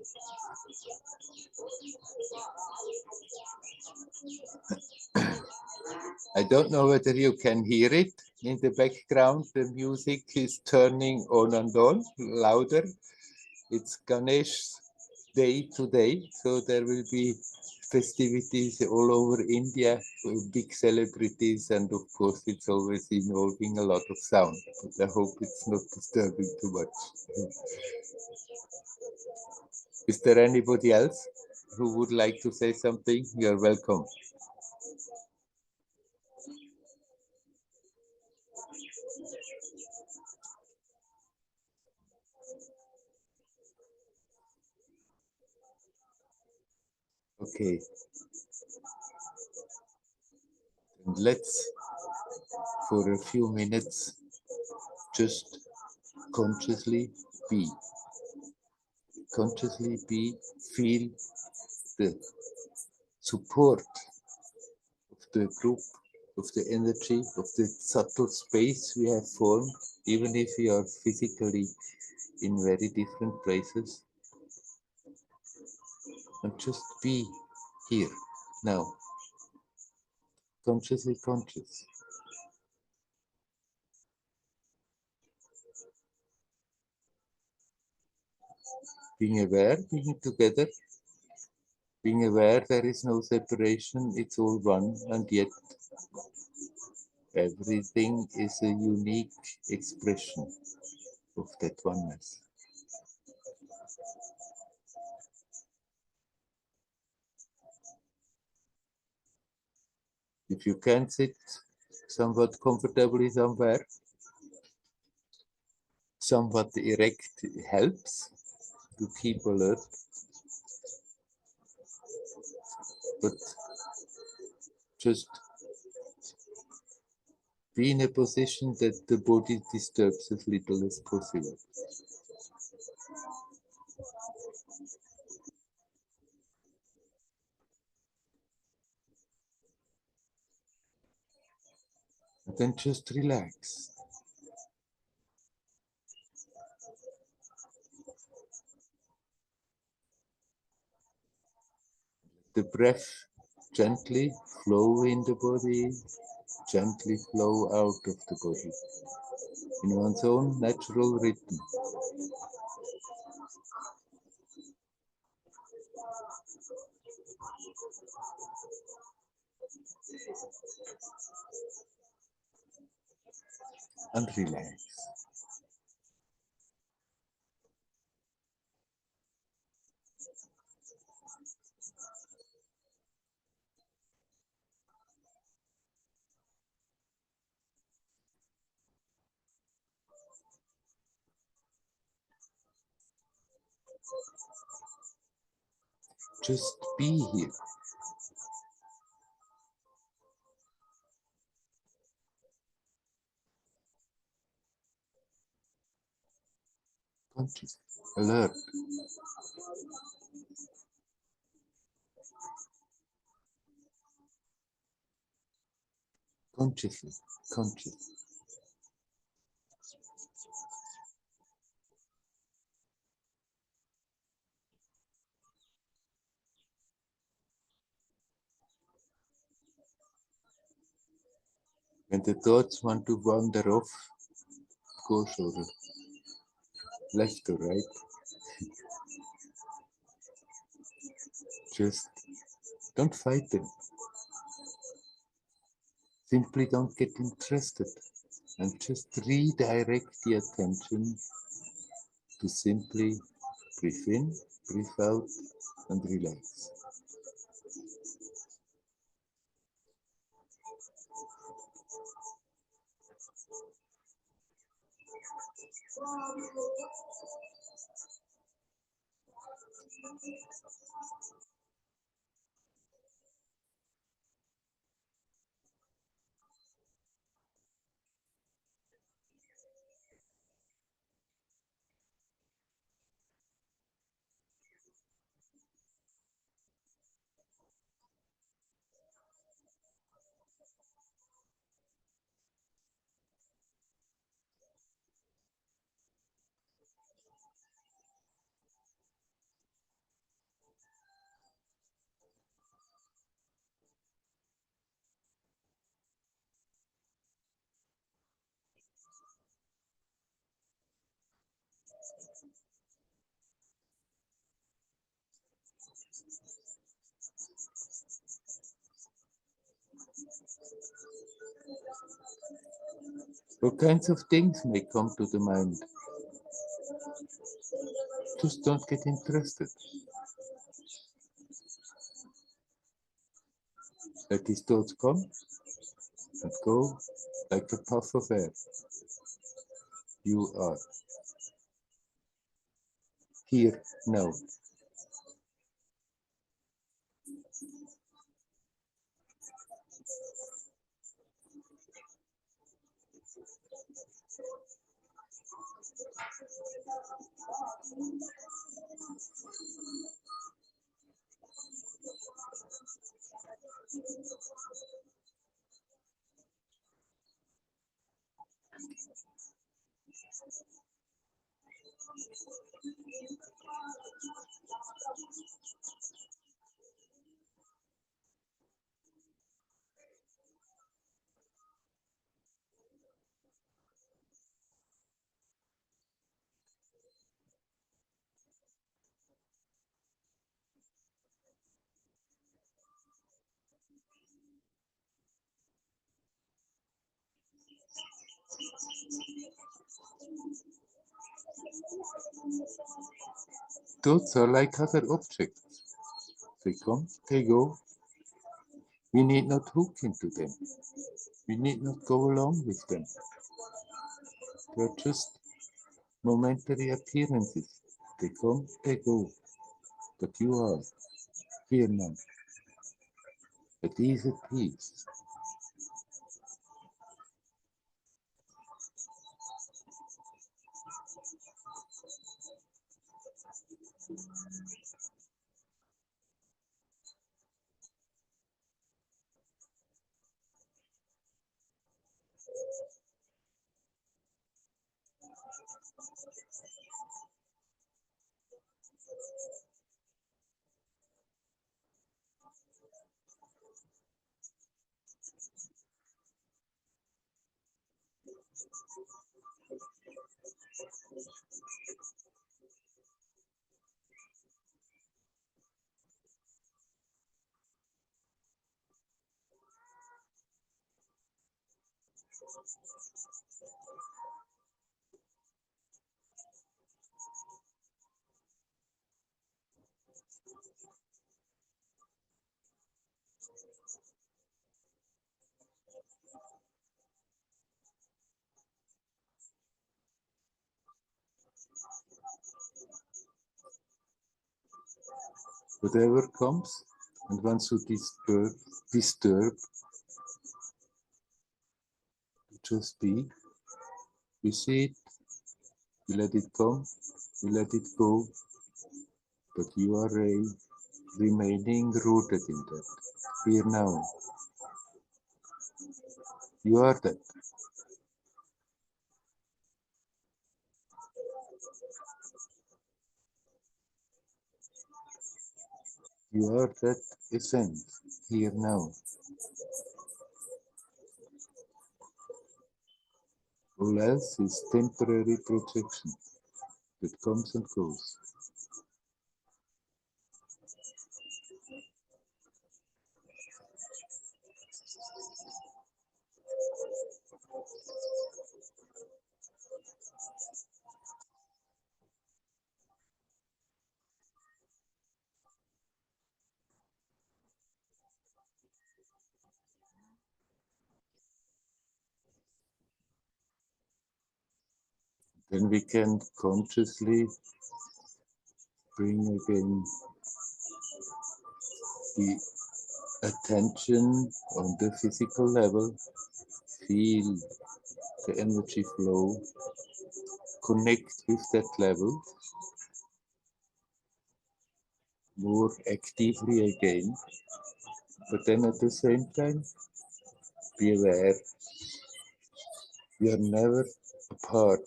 I don't know whether you can hear it in the background. The music is turning on and on, louder. It's Ganesh day today, so there will be festivities all over India with big celebrities, and of course it's always involving a lot of sound, but I hope it's not disturbing too much. Is there anybody else who would like to say something? You're welcome. Okay, and let's for a few minutes just consciously be. Consciously be, feel the support of the group, of the energy, of the subtle space we have formed, even if we are physically in very different places. And just be here, now, consciously conscious. Being aware, being together, being aware there is no separation, it's all one, and yet everything is a unique expression of that oneness. If you can sit somewhat comfortably somewhere, somewhat erect helps to keep alert, but just be in a position that the body disturbs as little as possible. And then just relax. The breath gently flow in the body, gently flow out of the body in one's own natural rhythm. And relax. Just be here. conscious, alert. Consciously, conscious. When the thoughts want to wander off, course, or left or right, just don't fight them. Simply don't get interested and just redirect the attention to simply breathe in, breathe out, and relax. All kinds of things may come to the mind. Just don't get interested. Let these thoughts come and go like a puff of air. You are here now. Thoughts are like other objects. They come, they go. We need not hook into them. We need not go along with them. They are just momentary appearances. They come, they go. But you are here now. At ease at peace. Whatever comes and wants to disturb, just be. We see it, we let it come, You let it go, but you are remaining rooted in that. Here now, you are that. You are that essence, here now. All else is temporary projection that comes and goes. Then we can consciously bring again the attention on the physical level, feel the energy flow, connect with that level more actively again, but then at the same time, be aware you are never apart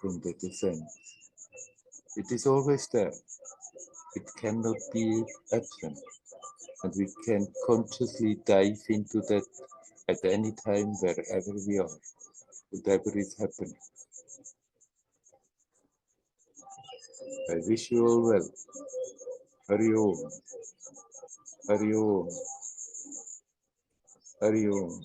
from the descent. It is always there. It cannot be absent. And we can consciously dive into that at any time, wherever we are, whatever is happening. I wish you all well. Hari Om. Hari Om. Hari Om.